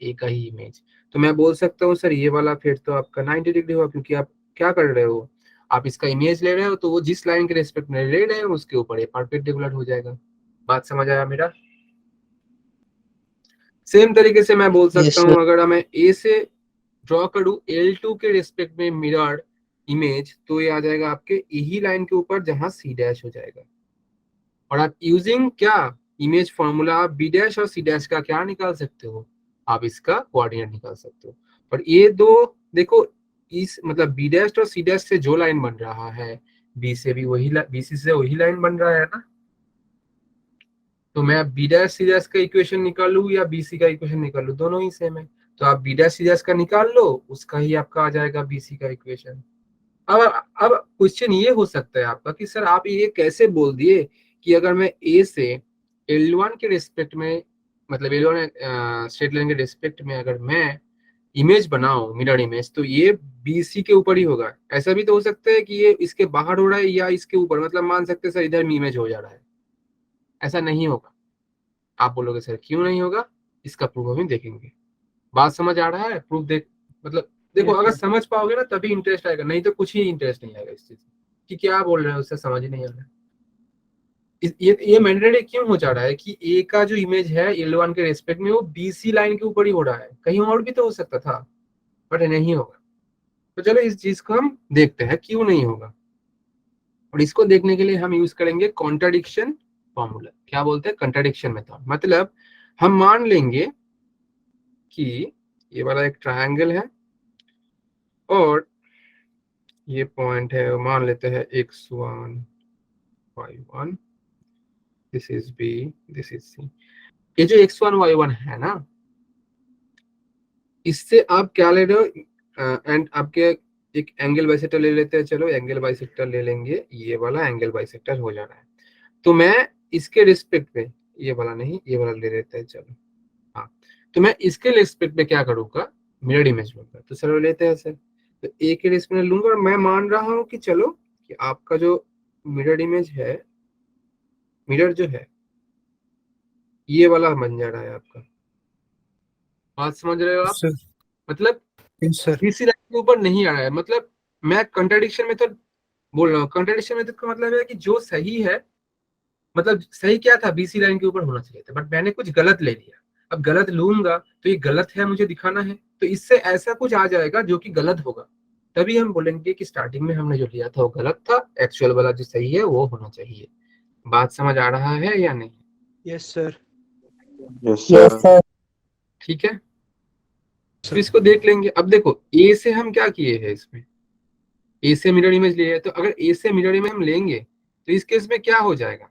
ए का ही इमेज। तो मैं बोल सकता हूँ सर ये वाला फिर तो आपका 90 डिग्री होगा, क्योंकि आप क्या कर रहे हो, आप इसका इमेज ले रहे हो तो वो जिस लाइन के रेस्पेक्ट में ले रहे हो उसके ऊपर ये परपेंडिकुलर हो जाएगा। बात समझ आया मेरा? सेम तरीके से मैं बोल Yes, सकता sir. हूँ अगर मैं ए से ड्रॉ करूँ L2 के रिस्पेक्ट में मिरर्ड इमेज, तो ये आ जाएगा आपके यही लाइन के ऊपर जहां सी डैश हो जाएगा। और आप यूजिंग क्या इमेज फॉर्मूला, आप बी डैश और सी डैश का क्या निकाल सकते हो, आप इसका कोऑर्डिनेट निकाल सकते हो। और ये दो देखो, इस मतलब बी डैश और सी डैश से जो लाइन बन रहा है, बी से भी वही बीसी से वही लाइन बन रहा है ना। तो मैं बी डैश सी डैश का इक्वेशन निकालू या बीसी का इक्वेशन निकालू, दोनों ही सेम है। तो आप बी डैश सी डैश का निकाल लो, उसका ही आपका आ जाएगा बीसी का इक्वेशन। अब क्वेश्चन ये हो सकता है आपका कि सर आप ये कैसे बोल दिए कि अगर मैं ए से L1 के रिस्पेक्ट में, मतलब L1 स्ट्रेट लाइन के रिस्पेक्ट में अगर मैं इमेज बनाऊं मिरर इमेज, तो ये बीसी के ऊपर ही होगा। ऐसा भी तो हो सकता है कि ये इसके बाहर हो रहा है या इसके ऊपर, मतलब मान सकते हैं सर इधर इमेज हो जा रहा है। ऐसा नहीं होगा। आप बोलोगे सर क्यों नहीं होगा, इसका प्रूफ हम देखेंगे। बात समझ आ रहा है? प्रूफ देख मतलब देखो, Yes, अगर sir. समझ पाओगे ना तभी इंटरेस्ट आएगा, नहीं तो कुछ ही इंटरेस्ट नहीं आएगा इस चीज में कि क्या बोल रहे हो, उससे समझ ही नहीं आ रहा है। ये मैंडेटरी क्यों हो जा रहा है कि ए का जो इमेज है L1 के रेस्पेक्ट में वो बीसी लाइन के ऊपर ही हो रहा है, कहीं और भी तो हो सकता था, बट नहीं होगा। तो चलो इस चीज को हम देखते हैं क्यों नहीं होगा, और इसको देखने के लिए हम यूज करेंगे कॉन्ट्राडिक्शन फॉर्मूला। क्या बोलते हैं? Contradiction method. मतलब हम मान लेंगे कि ये वाला एक ट्रायंगल है और ये पॉइंट है, मान लेते हैं x1 y1, this is b, this is c। ये जो x1 y1 है ना, इससे आप क्या ले रहे हो, एंड आपके एक एंगल बाइसेक्टर ले लेते हैं। चलो एंगल बाइसेक्टर ले लेंगे, ये वाला एंगल बाइसेक्टर हो जा रहा है। तो मैं इसके रिस्पेक्ट में, ये वाला नहीं ये वाला ले लेते हैं, चलो हाँ। तो मैं इसके रिस्पेक्ट में क्या करूंगा, मिरर इमेज लूंगा। तो चलो लेते हैं सर, तो ए के रिस्पेक्ट में लूंगा और मैं मान रहा हूँ कि चलो कि आपका जो मिरर इमेज है, मिरर जो है ये वाला बन जा रहा है आपका। बात समझ रहे हो आप? Sir. मतलब Yes, sir. बीसी लाइन के ऊपर नहीं आ रहा है। मतलब मैं कंट्राडिक्शन मेथड बोल रहा हूँ। कंट्राडिक्शन मेथड का मतलब है कि जो सही है, मतलब सही क्या था, बीसी लाइन के ऊपर होना चाहिए था, बट मैंने कुछ गलत ले लिया। अब गलत लूंगा तो ये गलत है, मुझे दिखाना है, तो इससे ऐसा कुछ आ जाएगा जो कि गलत होगा। तभी हम बोलेंगे कि स्टार्टिंग में हमने जो लिया था वो गलत था, एक्चुअल वाला जो सही है वो होना चाहिए। बात समझ आ रहा है या नहीं? Yes, sir. Yes, sir. ठीक है, तो इसको देख लेंगे। अब देखो ए से हम क्या किए हैं, इसमें ए से मिरर इमेज लिए है, तो अगर ए से मिरर इमेज हम लेंगे तो इस केस में क्या हो जाएगा,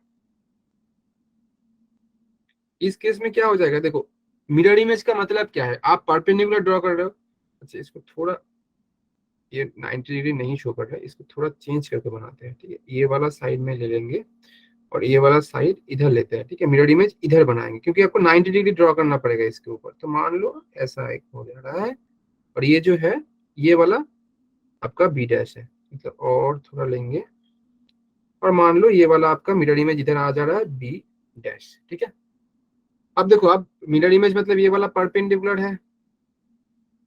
इस केस में क्या हो जाएगा, देखो मिरर इमेज का मतलब क्या है, आप परपेंडिकुलर ड्रॉ कर रहे हो। अच्छा इसको थोड़ा, ये 90 डिग्री नहीं शो कर रहा है, इसको थोड़ा चेंज करके बनाते हैं। ठीक है, ये वाला साइड में ले लेंगे और ये वाला साइड इधर लेते हैं। ठीक है, मिरर इमेज इधर बनाएंगे क्योंकि आपको 90 डिग्री ड्रॉ करना पड़ेगा इसके ऊपर। तो मान लो ऐसा एक हो जा रहा है और ये जो है ये वाला आपका बी डैश है, मतलब और थोड़ा लेंगे और मान लो ये वाला आपका मिरर इमेज इधर आ जा रहा है बी डैश। ठीक है, अब देखो, अब मिरर इमेज मतलब ये वाला परपेंडिकुलर है,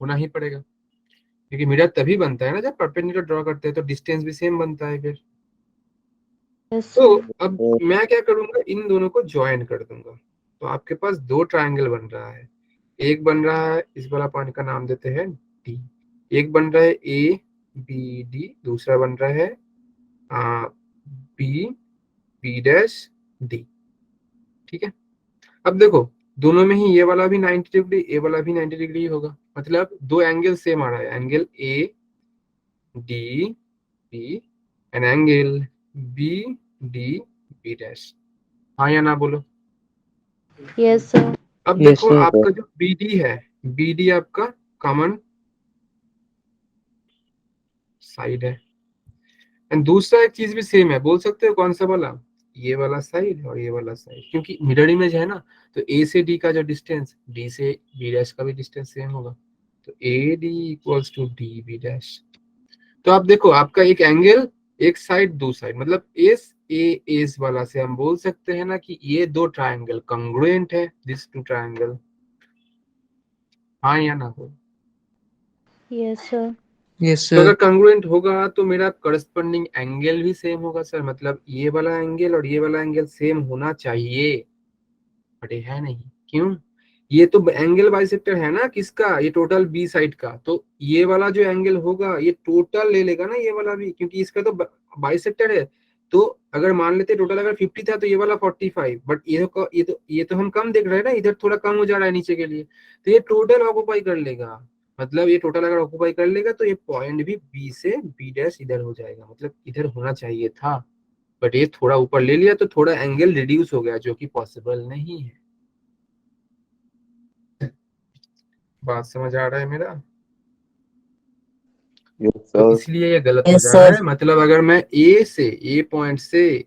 होना ही पड़ेगा, क्योंकि मिरर तभी बनता है ना जब परपेंडिकुलर ड्रॉ करते हैं, तो डिस्टेंस भी सेम बनता है फिर। Yes, तो sir. अब मैं क्या करूंगा, इन दोनों को ज्वाइन कर दूंगा। तो आपके पास दो ट्रायंगल बन रहा है, एक बन रहा है इस वाला पॉइंट का नाम देते हैं डी, एक बन रहा है ए बी डी, दूसरा बन रहा है बी बी डैश डी। ठीक है, अब देखो दोनों में ही ये वाला भी 90 डिग्री, ये वाला भी 90 डिग्री होगा, मतलब दो एंगल सेम आ रहा है, angle A D B and angle B D B dash. हाँ या ना बोलो। Yes, sir. अब Yes, देखो sir. आपका जो बी डी है, बी डी आपका कॉमन साइड है, एंड दूसरा एक चीज भी सेम है, बोल सकते हो कौन सा वाला, ये वाला साइड और ये वाला साइड, क्योंकि मिरर इमेज है ना, तो ए से डी का जो डिस्टेंस, डी से बी डैश का भी डिस्टेंस सेम होगा, तो A D equals to D B dash. तो आप देखो आपका एक एंगल एक साइड दो साइड, मतलब एस ए एस वाला से हम बोल सकते हैं ना कि ये दो ट्रायंगल कंग्रुएंट है, दिस टू ट्रायंगल। हाँ या ना हो। Yes, sir. Yes, तो अगर sir. कंग्रुएंट होगा तो मेरा करस्पॉन्डिंग एंगल भी सेम होगा सर, मतलब ये वाला एंगल और ये वाला एंगल सेम होना चाहिए, बट ये है नहीं। क्यों? ये तो एंगल बाइसेक्टर है ना किसका, ये टोटल बी साइड का, तो ये वाला जो एंगल होगा ये टोटल ले लेगा ना ये वाला भी, क्योंकि इसका तो बाइसेक्टर है। तो अगर मान लेते टोटल अगर 50 था तो ये वाला 45, बट ये तो हम कम देख रहे हैं ना, इधर थोड़ा कम हो जा रहा है नीचे के लिए, तो ये टोटल ऑक्युपाई कर लेगा, मतलब ये टोटल अगर ऑक्युपाई कर लेगा तो ये पॉइंट भी बी से बी डैश इधर हो जाएगा, मतलब इधर होना चाहिए था, बट ये थोड़ा ऊपर ले लिया तो थोड़ा एंगल रिड्यूस हो गया, जो कि पॉसिबल नहीं है। बात समझ आ रहा है मेरा? Yes, तो sir. इसलिए ये गलत हो Yes, जा रहा sir. है, मतलब अगर मैं ए पॉइंट से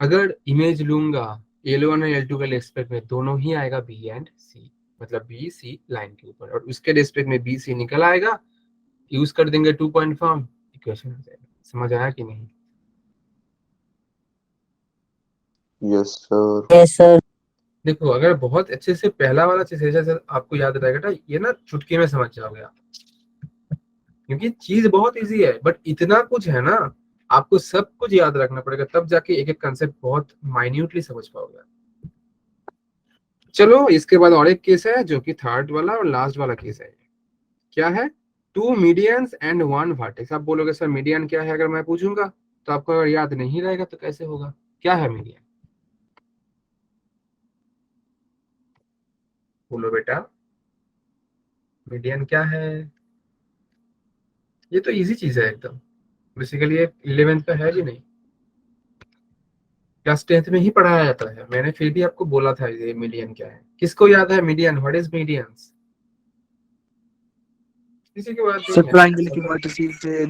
अगर इमेज लूंगा L1 और L2 के रेस्पेक्ट में, दोनों ही आएगा बी एंड सी, मतलब बी सी लाइन के ऊपर, और उसके रेस्पेक्ट में बी सी निकल आएगा, यूज कर देंगे 2 पॉइंट फॉर्म, इक्वेशन हो जाएगा। समझ आया कि नहीं? Yes, sir. Yes, sir. देखो अगर बहुत अच्छे से पहला वाला चीज जैसे आपको याद रहेगा ना, ये ना चुटकी में समझ जाओगे आप, क्योंकि चीज बहुत इजी है, बट इतना कुछ है ना, आपको सब कुछ याद रखना पड़ेगा, तब जाके एक एक कंसेप्ट बहुत माइन्यूटली समझ पाओगे। चलो इसके बाद और एक केस है जो कि थर्ड वाला और लास्ट वाला केस है। क्या है? 2 मीडियंस एंड 1 वर्टेक्स। आप बोलोगे सर मीडियन क्या है, अगर मैं पूछूंगा तो आपको अगर याद नहीं रहेगा तो कैसे होगा? क्या है मीडियन? बोलो बेटा, मीडियन क्या है? ये तो इजी चीज है एकदम, बेसिकली ये 11th का है भी नहीं, क्लास 10th में ही पढ़ाया जाता है, मैंने फिर भी आपको बोला था ये मीडियन क्या है। किसको याद है मीडियन? What is medians? किसी की बात सर नहीं है। ट्रायंगल की वर्टिसेस से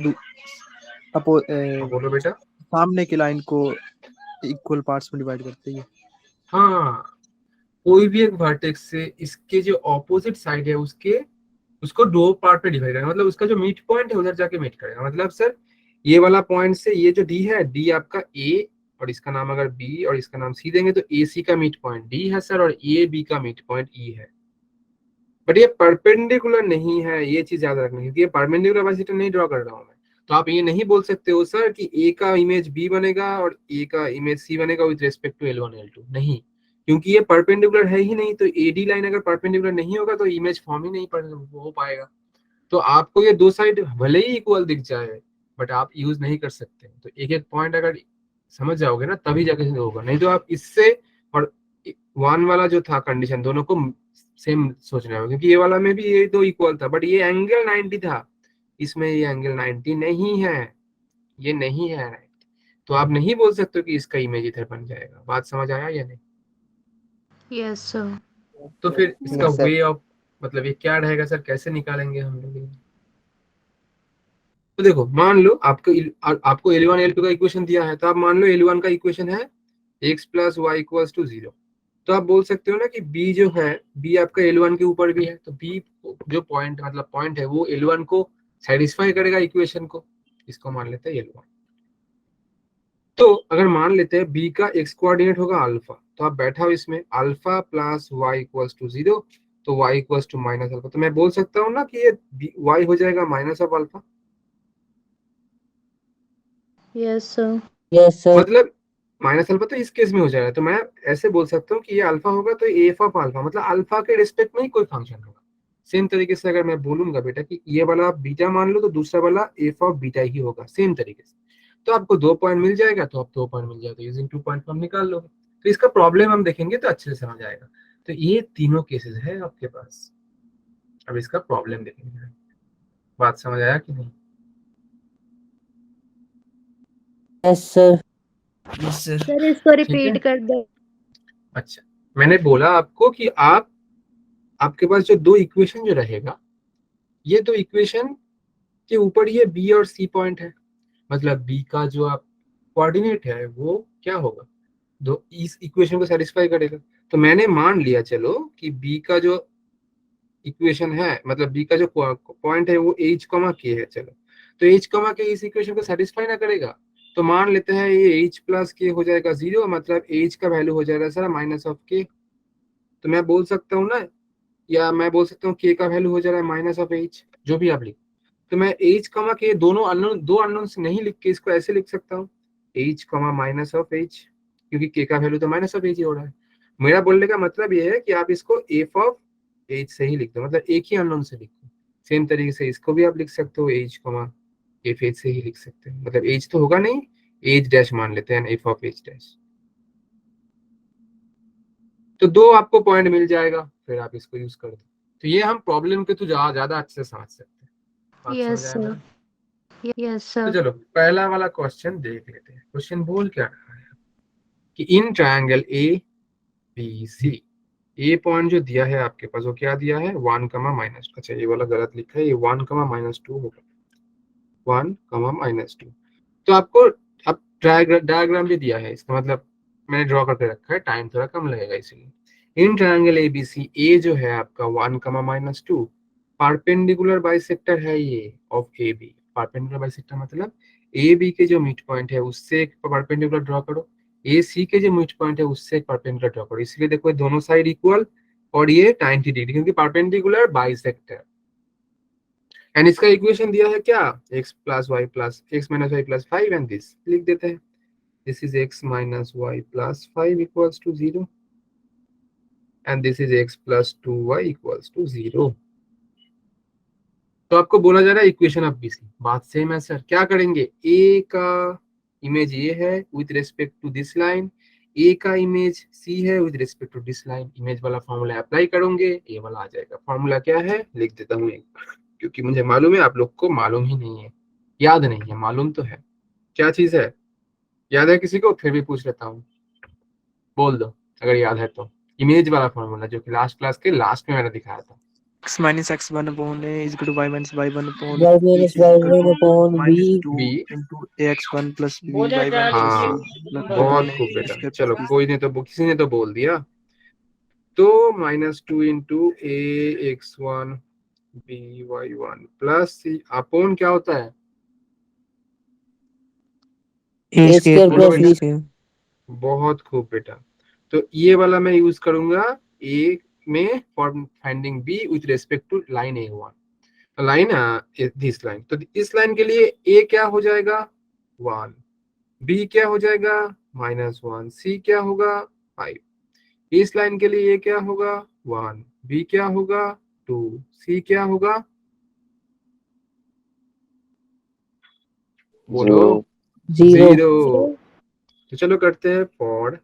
हाँ, बोलो बेटा। सामने की लाइन को इक्वल पार्ट्स में डिवाइड करते हैं। हाँ, कोई भी एक वर्टेक्स से इसके जो ऑपोजिट साइड है उसके उसको दो पार्ट में डिवाइड करेगा, मतलब उसका जो मिड पॉइंट है उधर जाके मीट करेगा, मतलब सर ये वाला पॉइंट से ये जो डी है, डी आपका ए और इसका नाम अगर बी और इसका नाम सी देंगे तो ए सी का मिड पॉइंट डी है सर, और ए बी का मिड पॉइंट ई है, बट ये परपेंडिकुलर नहीं है, ये चीज याद रखना, क्योंकि ये परपेंडिकुलर बाइसेक्टर नहीं ड्रॉ कर रहा हूँ मैं। तो आप ये नहीं बोल सकते हो सर कि ए का इमेज बी बनेगा और ए का इमेज सी बनेगा with respect to L1 L2, नहीं, क्योंकि ये परपेंडिकुलर है ही नहीं, तो एडी लाइन अगर परपेंडिकुलर नहीं होगा तो इमेज फॉर्म ही नहीं हो पाएगा। तो आपको ये दो साइड भले ही इक्वल दिख जाए बट आप यूज नहीं कर सकते, तो एक एक पॉइंट अगर समझ जाओगे ना तभी जाके होगा, नहीं तो आप इससे और वन वाला जो था कंडीशन दोनों को सेम सोच रहे हो, क्योंकि ये वाला में भी ये दो इक्वल था बट ये एंगल 90 था, इसमें ये एंगल 90 नहीं है, ये नहीं है, तो आप नहीं बोल सकते कि इसका इमेज इधर बन जाएगा। बात समझ आया या नहीं? Yes, sir. तो फिर इसका Yes, sir. वे ऑफ मतलब ये क्या रहेगा सर, कैसे निकालेंगे हम लोग ये? तो देखो मान लो आपको L1 L2 का इक्वेशन दिया है, तो आप मान लो L1 का इक्वेशन है x plus Y equals to 0, तो आप बोल सकते हो ना कि b जो है, b आपका L1 के ऊपर भी है, तो b जो पॉइंट मतलब पॉइंट है वो L1 को सेटिस्फाई करेगा इक्वेशन को, इसको मान लेते हैं L1। तो अगर मान लेते हैं b का x कोऑर्डिनेट होगा अल्फा, तो आप बैठा हो इसमें alpha plus Y equals to 0, तो y equals to minus alpha, तो मैं बोल सकता हूँ ना कि ये y हो जाएगा minus of alpha. Yes, sir. Yes, sir. मतलब माइनस अल्फा तो इस केस में हो जाएगा, तो मैं ऐसे बोल सकता हूँ कि ये अल्फा होगा तो एफ ऑफ अल्फा, मतलब अल्फा के रिस्पेक्ट में ही कोई फंक्शन होगा। सेम तरीके से अगर मैं बोलूंगा बेटा कि ये वाला आप बीटा मान लो तो दूसरा वाला एफ ऑफ बीटा ही होगा, सेम तरीके से। तो आपको 2 पॉइंट मिल जाएगा, तो आप 2 पॉइंट मिल जाएगा, यूजिंग 2 पॉइंट हम निकाल लोगे। तो इसका प्रॉब्लम हम देखेंगे तो अच्छे से समझ आएगा। तो ये तीनों केसेस है आपके पास। अब इसका प्रॉब्लम देखेंगे। बात समझ आया कि नहीं? Yes sir. Yes sir. Sir इसको ठीक है। रिपीट कर दो। अच्छा, मैंने बोला आपको कि आपके पास जो दो इक्वेशन जो रहेगा, ये दो इक्वेशन के ऊपर ये बी और सी पॉइंट है, मतलब बी का जो आप कोऑर्डिनेट है वो क्या होगा, दो इस इक्वेशन को सेटिस्फाई करेगा। तो मैंने मान लिया चलो कि बी का जो इक्वेशन है, मतलब बी का जो पॉइंट है वो एच कॉमा के है। चलो, तो एच कॉमा के इस इक्वेशन को सेटिस्फाई ना करेगा, तो मान लेते हैं ये एच प्लस के हो जाएगा 0, मतलब एच का वैल्यू हो जाएगा सर माइनस ऑफ के। तो मैं बोल सकता हूँ ना, या मैं बोल सकता हूँ के का वैल्यू हो जा रहा है माइनस ऑफ एच, जो भी आप लिख। तो मैं एच कमा के दोनों अननोन, दो अननोन से नहीं लिख के इसको ऐसे लिख सकता हूँ, H comma minus of H, क्योंकि के का वैल्यू तो माइनस ऑफ एच ही हो रहा है। मेरा बोलने का मतलब ये है कि आप इसको एफ ऑफ एच से ही लिख दो, मतलब एक ही अननोन से लिखो। सेम तरीके से इसको भी आप लिख सकते हो, एच कमा एफ एच से ही लिख सकते हैं, मतलब एच तो होगा नहीं, एच डैश मान लेते हैं, एफ ऑफ एच डैश। तो दो आपको पॉइंट मिल जाएगा, फिर आप इसको यूज कर दो। तो ये हम प्रॉब्लम के तो ज्यादा अच्छे से समझ सकते हैं। बात यस समझ आया सर। मेरा? यस तो सर। चलो पहला वाला क्वेश्चन देख लेते हैं। क्वेश्चन बोल क्या रहा है कि in triangle A B C, A point जो दिया है आपके पास वो क्या दिया है, 1 कमा माइनस। अच्छा, ये वाला गलत लिखा है, ये 1 कमा माइनस 2 होगा, 1 कमा माइनस 2। तो आपको अब डायग्राम भी दिया है, इसका मतलब मैंने ड्रॉ करके रखा है, टाइम थोड़ा कम लगेगा इसलिए। इन ट्रायंगल ए बी सी, ए जो है आपका 1 कमा माइनस 2 परपेंडिकुलर बाइसेक्टर है ये of A B. Perpendicular bisector मतलब ए बी के जो मिड पॉइंट है उससे एक परपेंडिकुलर ड्रॉ करो, ए सी के जो मिड पॉइंट है उससे एक परपेंडिकुलर ड्रॉ करो। इसलिए देखो दोनों साइड इक्वल और ये 90 डिग्री, क्योंकि परपेंडिकुलर बाइसेक्टर। एंड इसका इक्वेशन दिया है क्या, x plus Y plus X minus Y plus 5, and this लिख देते हैं, this is x minus Y plus 5 equals to 0 and this is x plus 2y equals to 0। तो आपको बोला जा रहा है इक्वेशन ऑफ बीसी। बात सेम है सर, क्या करेंगे, a का इमेज ये है with respect to this line, a का इमेज c है with respect to this line. Image वाला फॉर्मूला अप्लाई करोगे, ये वाला आ जाएगा। फॉर्मूला क्या है लिख देता हूँ एक, क्योंकि मुझे मालूम है आप लोग को मालूम ही नहीं है, याद नहीं है, मालूम तो है। क्या चीज है, याद है किसी को, फिर भी पूछ लेता हूँ, बोल दो अगर याद है तो। इमेज वाला फॉर्मूला जो कि लास्ट क्लास के लास्ट में मैंने दिखाया था। x minus x1 upon a is equal to y minus y1 upon y b minus is equal y1 to upon b. minus 2 b, into ax1 plus b y1 plus हाँ c plus बहुत y1 खूब a बेटा, square चलो plus b। कोई नहीं तो किसी ने तो बोल दिया। तो -2 into a x one b y one plus c upon क्या होता है, a square बोलो plus बेटा। b square. बहुत खूब बेटा। तो ये वाला मैं यूज करूंगा ए में for finding B with respect to line A one, line this line. तो इस लाइन के लिए ए क्या हो जाएगा 1, बी क्या हो जाएगा -1, सी क्या होगा 5। इस लाइन के लिए ए क्या होगा 1, बी क्या होगा 2, सी क्या होगा, बोलो 0. 0। तो चलो करते हैं for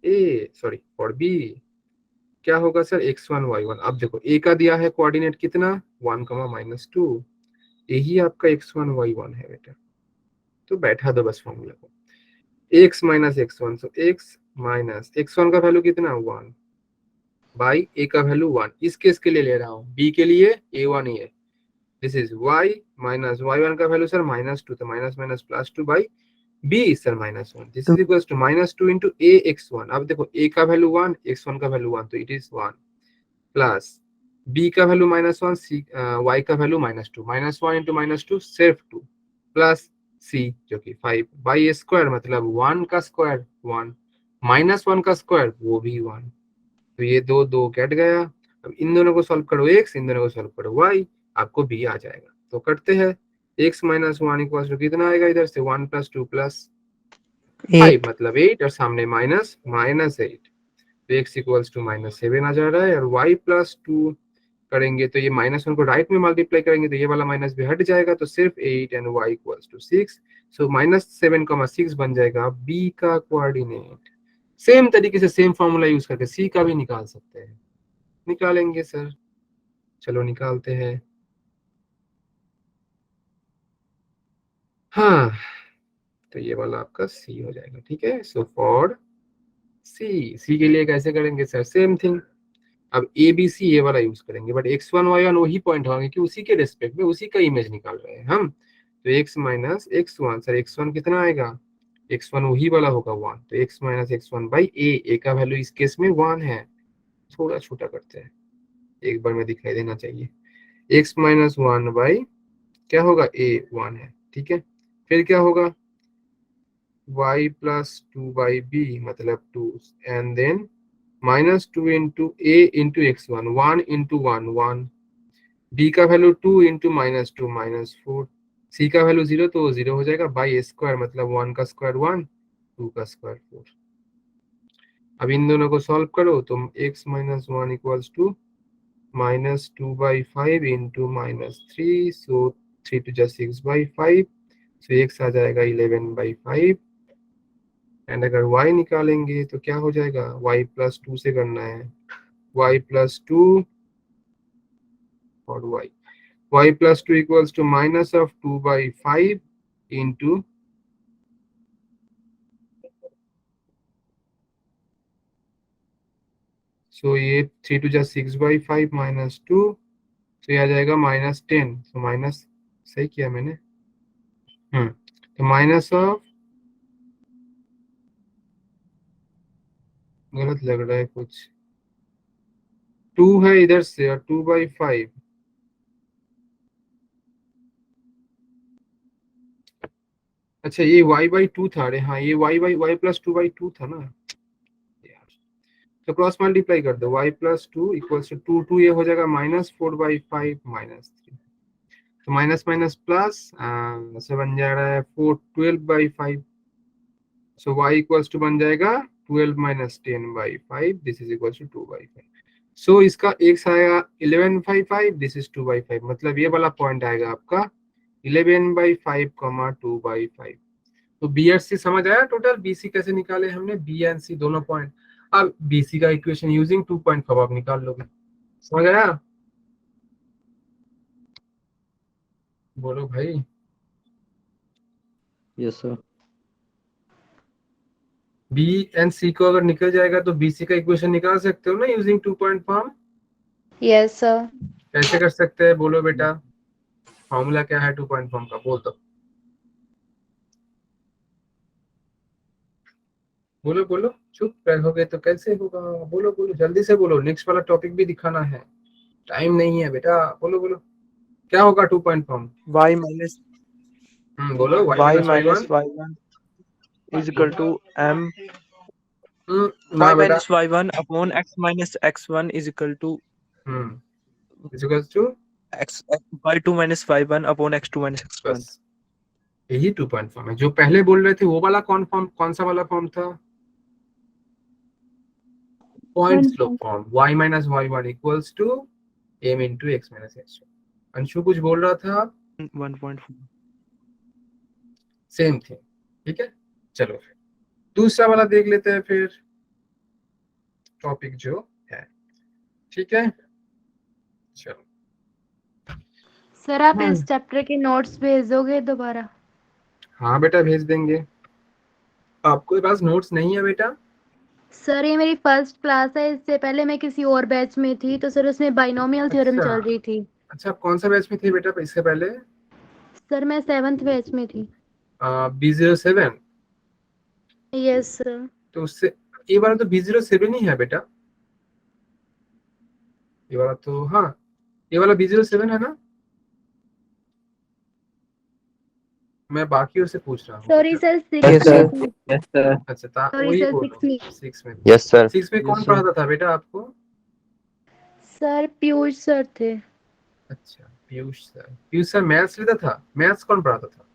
A, sorry for B क्या होगा सर x1 y1। अब देखो ए का दिया है कोऑर्डिनेट कितना 1 कमा माइनस 2, यही आपका x1 y1 है बेटा। तो बैठा दो बस फॉर्मूला को, x माइनस x1, सो x माइनस x1 का वैल्यू कितना 1 बाई ए का वैल्यू 1। इस केस के लिए ले रहा हूँ, बी के लिए a1 ही है, this is y minus y1 का वैल्यू सर -2, तो minus minus plus 2 by b is sir -1, this is equals to -2 into a x1। अब देखो a का वैल्यू 1, x1 का वैल्यू 1, तो इट इज 1 प्लस b का वैल्यू -1, c y का value -2, -1 into -2 सिर्फ 2 प्लस c जो कि 5 बाई स्क्वायर, मतलब 1 का स्क्वायर 1, -1 का स्क्वायर वो भी 1। तो ये दो दो कट गया। अब इन दोनों को सॉल्व करो x, इन दोनों को सॉल्व करो y, आपको b आ जाएगा। तो करते हैं, x माइनस 1 इक्वल टू कितना आएगा, इधर से 1 प्लस 2 प्लस 5 मतलब 8, और सामने माइनस -8, तो x इक्वल्स टू -7 आ जा रहा है, और y प्लस 2 करेंगे तो ये -1 को राइट में मल्टीप्लाई करेंगे तो ये वाला माइनस भी हट जाएगा, तो सिर्फ 8 एंड y इक्वल्स टू 6। सो -7,6 बन जाएगा b का कोऑर्डिनेट। सेम तरीके से सेम फॉर्मूला यूज करके c का भी निकाल सकते हैं। निकालेंगे सर, चलो निकालते हैं। हाँ, तो ये वाला आपका c हो जाएगा, ठीक है। सो फॉर c के लिए कैसे करेंगे सर? Same thing. अब ए बी सी ये वाला यूज करेंगे, बट x1 y1 वही पॉइंट होंगे कि उसी के रिस्पेक्ट में उसी का इमेज निकाल रहे हैं हम। तो x minus x1, sir x1 कितना आएगा? x1 वही वाला होगा 1, तो x minus x1 by a का वैल्यू इस केस में 1 है। थोड़ा छोटा करते हैं, एक बार में दिखाई देना चाहिए। x माइनस 1 बाई क्या होगा? a 1 है, ठीक है। फिर क्या होगा? y प्लस 2 बाई b मतलब 2, and then -2 into a into x1, 1 into 1 1, b का वैल्यू 2 इंटू -2 -4, c का वैल्यू 0 तो 0 हो जाएगा, बाई स्क्वायर मतलब 1 का स्क्वायर 1, 2 का स्क्वायर 4। अब इन दोनों को सॉल्व करो तो x minus 1 equals to -2/5 into -3, so 3 to the 6/5, so x आ जाएगा 11/5। एंड अगर y निकालेंगे तो क्या हो जाएगा? y प्लस 2 से करना है, y प्लस 2 और y plus 2 equals to -2/5 into सो ये 3 to the 6/5 -2, तो ये आ जाएगा -10। तो माइनस सही किया मैंने? तो माइनस ऑफ, गलत लग रहा है कुछ, 2 है इधर से और 2/5। अच्छा ये y/2 था, अरे हाँ ये y प्लस 2/2 था ना यार। तो क्रॉस मल्टीप्लाई कर दो, y प्लस 2 इक्वल्स टू 2 ये हो जाएगा -4/5 -3, तो माइनस माइनस प्लस से बन जा रहा है 4 12/5। सो y इक्वल्स टू बन जाएगा 12 minus 10/5, this is equals to 2/5। So इसका x आएगा 11/5, दिस इज 2/5, मतलब ये वाला पॉइंट आएगा आपका 11/5, 2/5। तो बी एंड सी समझ आया टोटल। बी सी कैसे निकाले हमने? बी एंड सी दोनों पॉइंट। अब बी सी का इक्वेशन यूजिंग 2.5 आप निकाल लोगे। समझ आया? बोलो भाई। Yes sir. बी एंड सी को अगर निकल जाएगा तो बी सी का इक्वेशन निकाल सकते हो ना यूजिंग 2.5 फॉर्म। Yes sir. कैसे कर सकते हैं बोलो बेटा? फॉर्मूला क्या है 2.5 फॉर्म का? बोल दो, बोलो बोलो। चुप रहोगे तो कैसे होगा? बोलो बोलो, जल्दी से बोलो, नेक्स्ट वाला टॉपिक भी दिखाना है, टाइम नहीं है बेटा। बोलो बोलो, क्या होगा 2.5 फॉर्म? y minus बोलो y y minus minus y1 y1 is equal to m ना y बेटा। minus y1 upon x minus x1 is equal to equals to x y2 minus y1 upon x2 minus x1। बस यही 2.5 form है। जो पहले बोल रहे थे वो वाला कौन सा वाला फॉर्म था? Point slope form, y minus y1 equals to m into x minus x2। Anshu कुछ बोल रहा था? 1.4 सेम थिंग, ठीक है। चलो फिर दूसरा वाला देख लेते हैं फिर, टॉपिक जो है, ठीक है। चलो सर आप इस चैप्टर के नोट्स भेजोगे दोबारा? हाँ बेटा भेज देंगे। आपके पास नोट्स नहीं है बेटा? सर ये मेरी फर्स्ट क्लास है, इससे पहले मैं किसी और बैच में थी, तो सर उसमें बाइनोमियल थ्योरम अच्छा चल रही थी। अच्छा, आप कौन सा बैच में थे बेटा इससे पहले? सर मैं 7th बैच में थी। B07। Yes sir. तो उससे ये वाला तो B07 ही है बेटा। ये वाला तो, हाँ ये वाला B07 है ना? मैं बाकी से पूछ रहा हूँ सॉरी बेटा। सर यस 6 में सर। थी। Yes sir. अच्छा था, सॉरी वही सर बोलो। 6 में। 6 में। Yes sir. 6 में कौन Yes, sir. पढ़ाता था बेटा आपको? सर पीयूष सर थे। अच्छा पीयूष सर मैथ्स लेता था? मैथ्स कौन पढ़ाता था?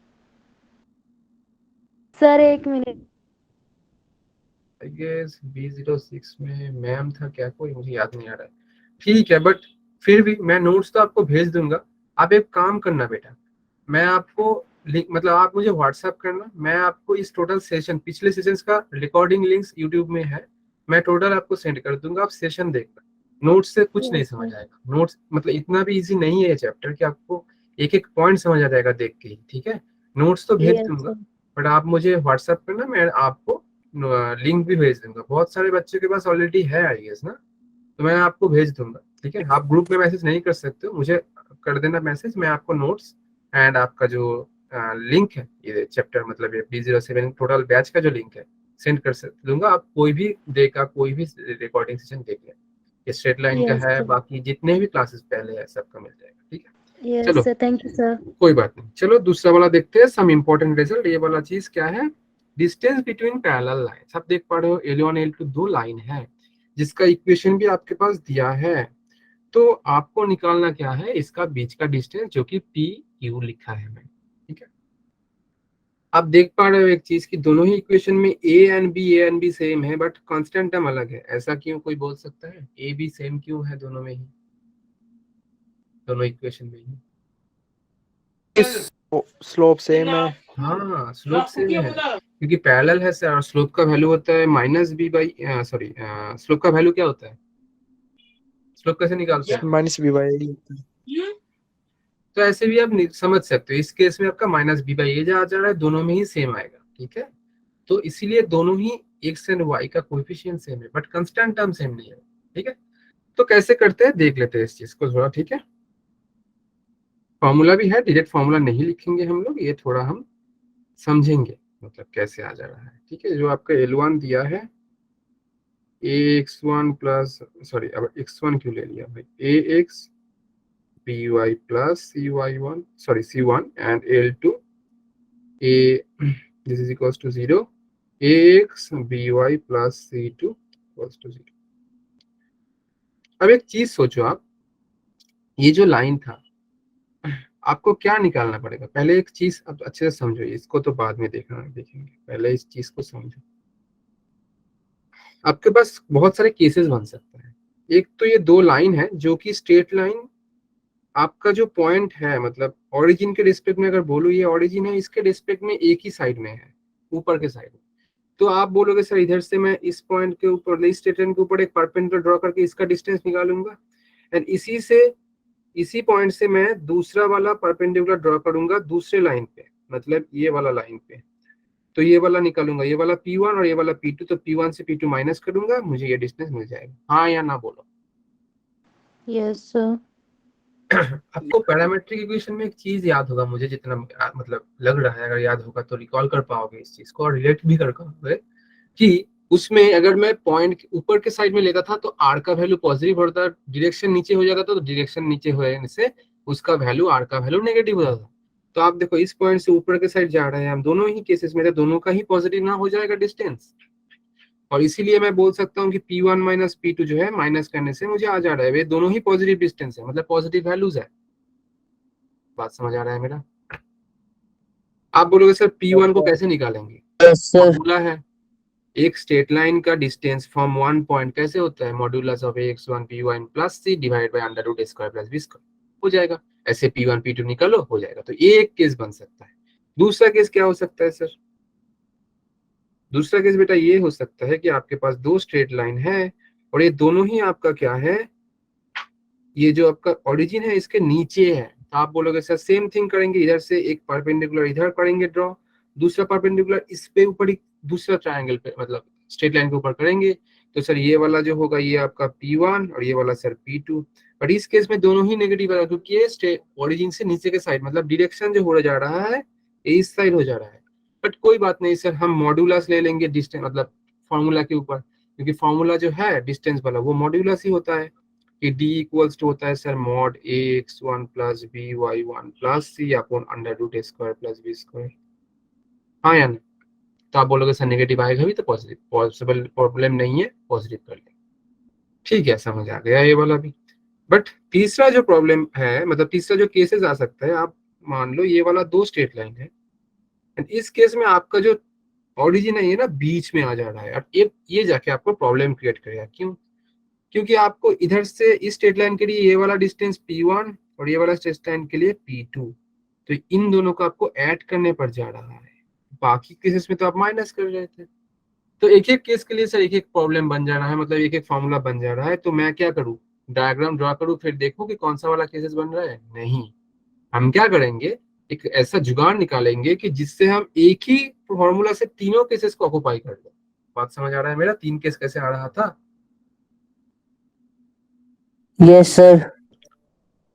Sir 1 minute. I guess B06 में मैम था क्या कोई, मुझे याद नहीं आ रहा है। ठीक है, बट फिर भी मैं नोट्स तो आपको भेज दूंगा। आप एक काम करना बेटा, मैं आपको लिंक मतलब आप मुझे व्हाट्सएप करना, मैं आपको इस टोटल सेशन पिछले सेशंस का रिकॉर्डिंग लिंक्स यूट्यूब में है, मैं टोटल आपको सेंड कर दूंगा, आप सेशन देखना। नोट्स से कुछ नहीं यस समझ सर। आएगा, नोट्स मतलब इतना भी इजी नहीं है ये चैप्टर कि आपको एक एक पॉइंट समझ आ जाएगा देख के ही, ठीक है। नोट्स तो भेज यस दूंगा, सर। बट आप मुझे व्हाट्सएप करना, मैं आपको लिंक भी भेज दूंगा। बहुत सारे बच्चों के पास ऑलरेडी है आई गेस ना, तो मैं आपको भेज दूंगा, ठीक है। आप ग्रुप में मैसेज नहीं कर सकते हो, मुझे कर देना मैसेज, मैं आपको नोट्स एंड आपका जो लिंक है ये चैप्टर मतलब ये B07 टोटल बैच का जो लिंक है सेंड कर दूंगा। आप कोई भी डे का कोई भी रिकॉर्डिंग सेशन देख लें, ये स्ट्रेट लाइन का यस है, सर। बाकी जितने भी क्लासेस पहले है सबका मिल जाएगा, ठीक है। यस चलो सर, थैंक यू सर। कोई बात नहीं, चलो दूसरा वाला देखते हैं, सम इम्पोर्टेंट रिजल्ट। ये वाला चीज क्या है, डिस्टेंस बिटवीन पैरेलल लाइंस। आप देख पा रहे हो L1 L2 दो लाइन है जिसका इक्वेशन भी आपके पास दिया है, तो आपको निकालना क्या है, इसका बीच का डिस्टेंस जो कि पी क्यू लिखा है मैं, ठीक है। आप देख पा रहे हो एक चीज की दोनों ही इक्वेशन में ए एंड बी सेम है बट कांस्टेंट टर्म अलग है, ऐसा क्यों, कोई बोल सकता है ए बी सेम क्यों है दोनों में ही, दोनों इक्वेशन में ही। स्लोप सेम है। हाँ स्लोप सेम है क्योंकि पैरेलल है सर, और स्लोप का वैल्यू होता है minus B by, sorry slope का वैल्यू क्या होता है, स्लोप कैसे निकालते हैं। -b/d। तो ऐसे भी आप समझ सकते हो, इस केस में आपका माइनस बी बाई ए जा रहा है, दोनों में ही सेम आएगा, ठीक है। तो इसीलिए दोनों ही एक्स एंड वाई का कोएफिशिएंट सेम है बट कांस्टेंट टर्म सेम नहीं है, ठीक है। तो कैसे करते हैं देख लेते हैं इस चीज को थोड़ा, ठीक है। फॉर्मूला भी है, डायरेक्ट फॉर्मूला नहीं लिखेंगे हम लोग, ये थोड़ा हम समझेंगे मतलब कैसे आ जा रहा है, ठीक है। जो आपका L1 दिया है ax1 प्लस, सॉरी अब x1 क्यों ले लिया भाई, ax by plus cy1 sorry c1 and L2 a this is equals to 0 ax by plus c2 equals to 0। अब एक चीज सोचो आप, ये जो लाइन था आपको क्या निकालना पड़ेगा, पहले एक चीज अब अच्छे से समझो, इसको तो बाद में देखना देखेंगे, पहले इस चीज को समझो। आपके पास बहुत सारे केसेस बन सकते हैं, एक तो ये दो लाइन है जो कि स्ट्रेट लाइन, आपका जो पॉइंट है मतलब ओरिजिन के रिस्पेक्ट में अगर बोलूं ये ओरिजिन है, इसके रिस्पेक्ट में एक ही साइड में है, ऊपर के साइड में। तो आप बोलोगे सर इधर से मैं इस पॉइंट के ऊपर इस स्ट्रेट लाइन के ऊपर एक परपेंडिकुलर ड्रॉ करके इसका डिस्टेंस निकालूंगा, एंड इसी पॉइंट से मैं दूसरा वाला परपेंडिकुलर ड्रॉ करूंगा दूसरे लाइन पे, मतलब ये वाला लाइन पे। तो ये वाला निकालूंगा, ये वाला P1 और ये वाला P2, तो P1 से P2 माइनस करूंगा, मुझे ये डिस्टेंस मिल जाएगा, हाँ या ना बोलो। Yes sir. आपको पैरामेट्रिक इक्वेशन में एक चीज याद होगा, मुझे जितना मतलब लग रहा है, अगर याद होगा तो रिकॉल कर पाओगे इस चीज को और रिलेट भी कर पाओगे कि उसमें अगर मैं पॉइंट ऊपर के साइड में लेता था तो आर का वैल्यू पॉजिटिव होता, डायरेक्शन नीचे हो जाता तो डायरेक्शन नीचे होने से उसका वैल्यू आर का वैल्यू नेगेटिव हो जाता। तो आप देखो इस पॉइंट से ऊपर के साइड जा रहे हैं हम, दोनों ही केसेस में दोनों का ही पॉजिटिव ना हो जाएगा डिस्टेंस, और इसीलिए मैं बोल सकता हूँ कि P1 माइनस P2 जो है माइनस करने से मुझे आ जा रहा है, वे दोनों ही पॉजिटिव डिस्टेंस है मतलब पॉजिटिव वैल्यूज है। बात समझ आ रहा है मेरा। आप बोलोगे सर P1 को कैसे निकालेंगे, यस सर। फॉर्मूला है, एक स्ट्रेट लाइन का डिस्टेंस फ्रॉम वन पॉइंट कैसे होता है, modulus of ax1 p1 plus c divide by under root square plus b square हो जाएगा। ऐसे P1 P2 निकालो हो जाएगा। तो ये एक केस बन सकता है। दूसरा केस क्या हो सकता है सर, दूसरा केस बेटा ये हो सकता है कि आपके पास दो स्ट्रेट लाइन है और ये दोनों ही आपका क्या है, ये जो आपका ओरिजिन है इसके नीचे है। तो आप बोलोगे सर सेम थिंग करेंगे, इधर से एक परपेंडिकुलर इधर करेंगे ड्रॉ, दूसरा परपेंडिकुलर इस पे ऊपर दूसरा ट्रायंगल पे मतलब स्ट्रेट लाइन के ऊपर करेंगे। तो सर ये वाला जो होगा ये आपका P1 और ये वाला सर P2, बट इस केस में दोनों ही नेगेटिव है क्योंकि ये ओरिजिन से नीचे के साइड मतलब डायरेक्शन जो हो जा रहा है ये इस साइड हो जा रहा है। बट कोई बात नहीं सर, हम मॉड्यूलस ले लेंगे डिस्टेंस मतलब फॉर्मूला के ऊपर, क्योंकि फॉर्मूला जो है डिस्टेंस वाला वो मॉड्यूलस ही होता है कि d इक्वल्स टू होता है sir mod ax1 plus by1 plus c upon under root square plus b square, हाँ या नहीं। तो आप बोलोगे सर नेगेटिव आएगा भी तो पॉजिटिव, पॉसिबल प्रॉब्लम नहीं है, पॉजिटिव कर ले, ठीक है समझ आ गया ये वाला भी। बट तीसरा जो प्रॉब्लम है मतलब तीसरा जो केसेस आ सकता है, आप मान लो ये वाला दो स्ट्रेट लाइन है एंड इस केस में आपका जो ओरिजिन है ये ना बीच में आ जा रहा है और ये जाके आपको प्रॉब्लम क्रिएट करेगा। क्यों, क्योंकि आपको इधर से इस स्ट्रेट लाइन के लिए ये वाला डिस्टेंस P1 और ये वाला स्ट्रेट लाइन के लिए P2, तो इन दोनों को आपको ऐड करने पर जा रहा है। बाकी केसेस में तो आप माइनस कर रहे थे। तो एक एक केस के लिए सर एक एक प्रॉब्लम बन जा रहा है, मतलब एक एक फॉर्मूला बन जा रहा है। तो मैं क्या करूँ, डायग्राम ड्रॉ करूँ फिर देखूं कि कौन सा वाला केसेस बन रहा है? नहीं, हम क्या करेंगे, एक ऐसा जुगाड़ निकालेंगे कि जिससे हम एक ही फॉर्मूला से तीनों केसेस को ऑक्युपाई कर लें। बात समझ आ रहा है मेरा? 3 केस कैसे आ रहा था? Yes sir.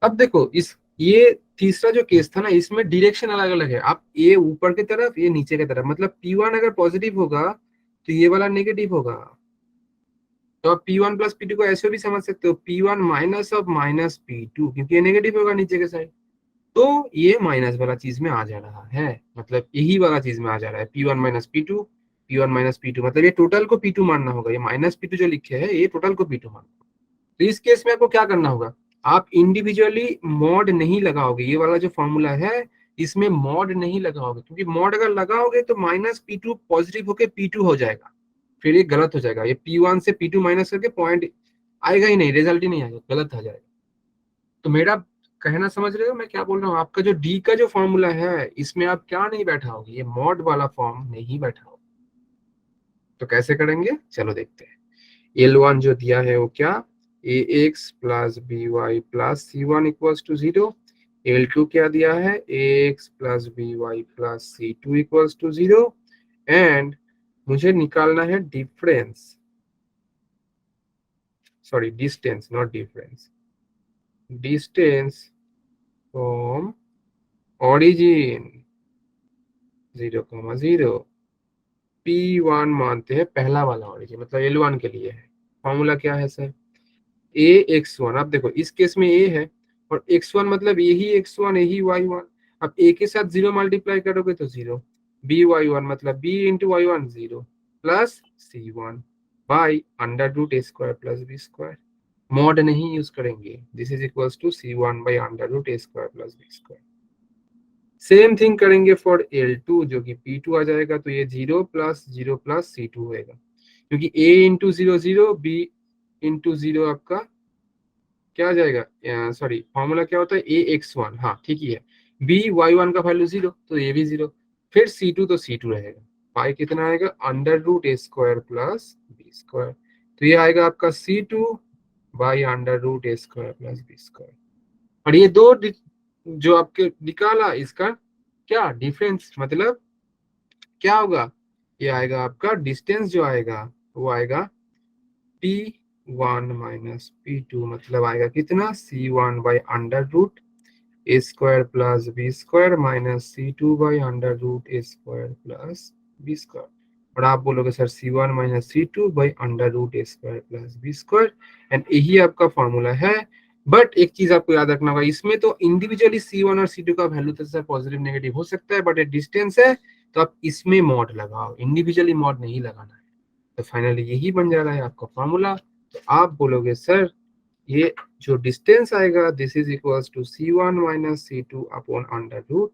अब देखो, इस ये तीसरा जो केस था ना, इसमें डायरेक्शन अलग अलग है। आप ये ऊपर की तरफ, ये नीचे की तरफ, मतलब P1 अगर पॉजिटिव होगा तो ये वाला नेगेटिव होगा। तो आप P1 प्लस P2 को ऐसे भी समझ सकते हो, P1 minus of minus P2, क्योंकि ये नेगेटिव होगा नीचे के साइड। तो ये माइनस वाला चीज में आ जा रहा है, मतलब यही वाला चीज में आ जा रहा है, P1 minus P2, P1 minus P2, मतलब ये टोटल को P2 मानना होगा। ये माइनस P2 जो लिखे है ये टोटल को P2 मानना। तो इस केस में आपको क्या करना होगा, आप इंडिविजुअली मॉड नहीं लगाओगे। ये वाला जो फॉर्मूला है इसमें मॉड नहीं लगाओगे, क्योंकि मॉड अगर लगाओगे तो माइनस P2 पॉजिटिव होके P2 हो जाएगा, फिर ये गलत हो जाएगा। ये P1 से P2 माइनस करके पॉइंट आएगा ही नहीं, रिजल्ट ही नहीं आएगा, गलत आ जाएगा। तो मेरा कहना समझ रहे हो मैं क्या बोल रहा हूँ? आपका जो डी का जो फॉर्मूला है इसमें आप क्या नहीं बैठाओगे, ये मॉड वाला फॉर्म नहीं बैठाओगे। तो कैसे करेंगे, चलो देखते हैं। L1 जो दिया है वो क्या, ax plus by plus c1 equals to 0। L2 क्या दिया है, ax plus by plus c2 equals to 0। And मुझे निकालना है difference, sorry distance, not difference, distance from origin 0,0 P1 मानते हैं पहला वाला ऑरिजिन, मतलब L1 के लिए है। फॉर्मूला क्या है सर, ax1। अब देखो इस केस में a है और x1 मतलब यही x1 यही y1। अब a के साथ 0 मल्टीप्लाई करोगे तो 0, by1 मतलब b into y1 0 plus c1 by under root a square plus b square. Mod नहीं यूज करेंगे, this is equals to c1 by under root a square plus b square. Same thing करेंगे for L2 जो कि P2 आ जाएगा, तो ये 0 plus C2 होएगा, क्योंकि a इंटू 0 0, b इंटू 0 आपका क्या आ जाएगा, सॉरी फॉर्मूला क्या होता है ax1, हाँ ठीक ही है। b y1 का वैल्यू 0 तो ये भी 0, फिर C2 तो C2 रहेगा। पाई कितना आएगा, under root a square plus b square. तो ये आएगा आपका C2 by under root a square plus b square. और ये दो जो आपके निकाला इसका क्या डिफरेंस, मतलब क्या होगा, ये आएगा आपका डिस्टेंस जो आएगा वो आएगा P1 माइनस P2, मतलब आएगा कितना, C1 by under root a square plus b square minus C2 by under root a square plus b square. और आप बोलोगे sir C1 minus C2 by under root a square plus b square, and यही आपका formula है। But एक चीज आपको याद रखना होगा, इसमें तो इंडिविजुअली C1 और C2 का वैल्यू तो सर पॉजिटिव नेगेटिव हो सकता है, बट ये डिस्टेंस है तो आप इसमें मॉड लगाओ, इंडिविजुअली मॉड नहीं लगाना है। तो फाइनली यही बन जा रहा है आपका फॉर्मूला। तो आप बोलोगे सर ये जो डिस्टेंस आएगा this is equals to C1 minus C2 upon under root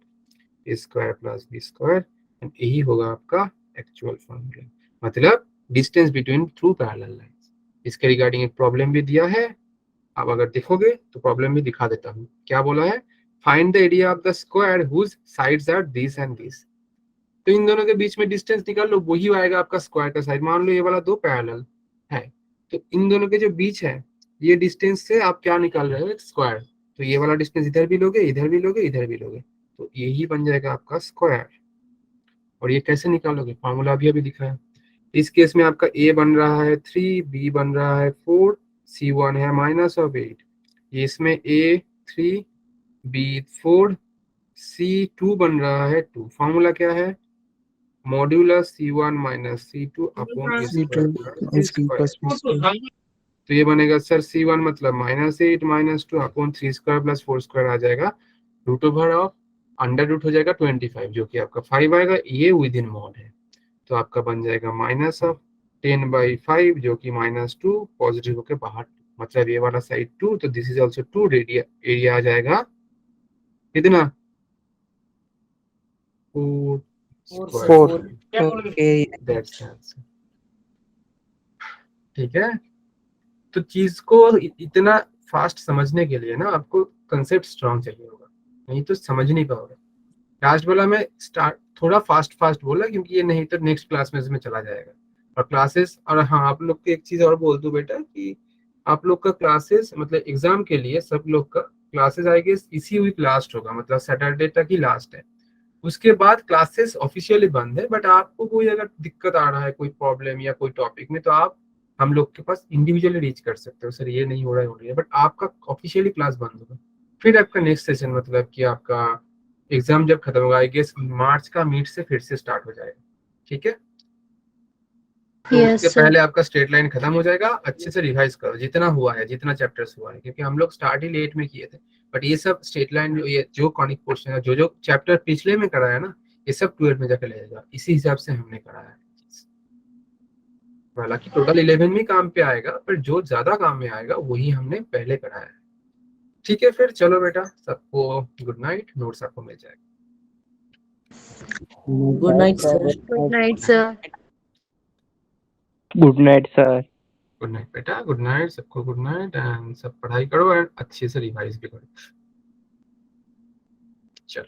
a square plus b square, and यही होगा आपका एक्चुअल फॉर्मूला, मतलब distance between two parallel lines. इसके रिगार्डिंग एक प्रॉब्लम भी दिया है, अब अगर देखोगे तो प्रॉब्लम भी दिखा देता हूँ। क्या बोला है, find the area of the square whose sides are this and this. तो इन दोनों के बीच में डिस्टेंस निकाल लो, वही आएगा आपका स्क्वायर का साइड। मान लो ये वाला दो पैरेलल है, तो इन दोनों के जो बीच है ये डिस्टेंस से आप क्या निकाल रहे हो, एक स्क्वायर। तो ये वाला डिस्टेंस इधर भी लोगे, इधर भी लोगे, इधर भी लोगे, तो यही बन जाएगा आपका स्क्वायर। और ये कैसे निकालोगे, फॉर्मूला अभी दिखाया। इस केस में आपका a बन रहा है 3, b बन रहा है 4, c1 है माइनस ऑफ 8। ये इसमें a 3, b 4, c2 बन रहा है 2। फॉर्मूला क्या है, modulus C1 minus C2 upon a square plus b square. तो ये बनेगा सर C1 मतलब minus 8 minus 2 upon 3 square plus 4 square आ जाएगा, root over of under root हो जाएगा 25, जो कि आपका 5 आएगा, ये विद इन मॉड है। तो आपका बन जाएगा माइनस ऑफ 10/5, जो कि -2 पॉजिटिव होकर बाहर, मतलब ये वाला साइड 2, तो दिस इज ऑल्सो 2, एरिया आ जाएगा कितना, 4 4 स्क्वायर। Okay that's answer. ठीक है, तो चीज को इतना फास्ट समझने के लिए ना आपको कंसेप्ट स्ट्रांग चाहिए होगा, नहीं तो समझ नहीं पाओगे। लास्ट वाला मैं स्टार्ट थोड़ा फास्ट फास्ट बोला क्योंकि ये नहीं तो नेक्स्ट क्लास में इसमें चला जाएगा। और क्लासेस, और हाँ आप लोग को एक चीज और बोल दूं बेटा कि आप लोग का क्लासेस मतलब एग्जाम के लिए सब लोग का क्लासेस आई गेस इसी वीक लास्ट होगा, मतलब सैटरडे तक ही लास्ट है। उसके बाद क्लासेस ऑफिशियली बंद है, बट आपको कोई अगर दिक्कत आ रहा है, कोई प्रॉब्लम या कोई टॉपिक में, तो आप हम लोग के पास इंडिविजुअली रीच कर सकते हो, सर ये नहीं हो रहा है, बट आपका ऑफिशियली क्लास बंद होगा। फिर आपका नेक्स्ट सेशन मतलब कि आपका एग्जाम जब खत्म होगा आई गेस मार्च का मिड से फिर से स्टार्ट हो जाएगा, ठीक है। तो Yes, उसके sir. पहले आपका स्ट्रेट लाइन खत्म हो जाएगा, अच्छे से रिवाइज करो जितना हुआ है, जितना चैप्टर्स हुआ है, क्योंकि हम लोग स्टार्ट ही लेट में किए थे। बट ये सब स्ट्रेट लाइन ये जो कॉनिक पोर्शन है, जो चैप्टर पिछले में कराया ना, ये सब 12 में जाकर लगेगा, इसी हिसाब से हमने कराया है। हालांकि टोटल 11 में काम पे आएगा, पर जो ज्यादा काम में आएगा वही हमने पहले कराया है, ठीक है। फिर चलो बेटा, सबको गुड नाइट, नोट्स आपको मिल जाएगा। Good night sir. Good night, sir. Good night sir. Good night बेटा, गुड नाइट सबको, गुड नाइट, एंड सब पढ़ाई करो एंड अच्छे से रिवाइज भी करो। चलो।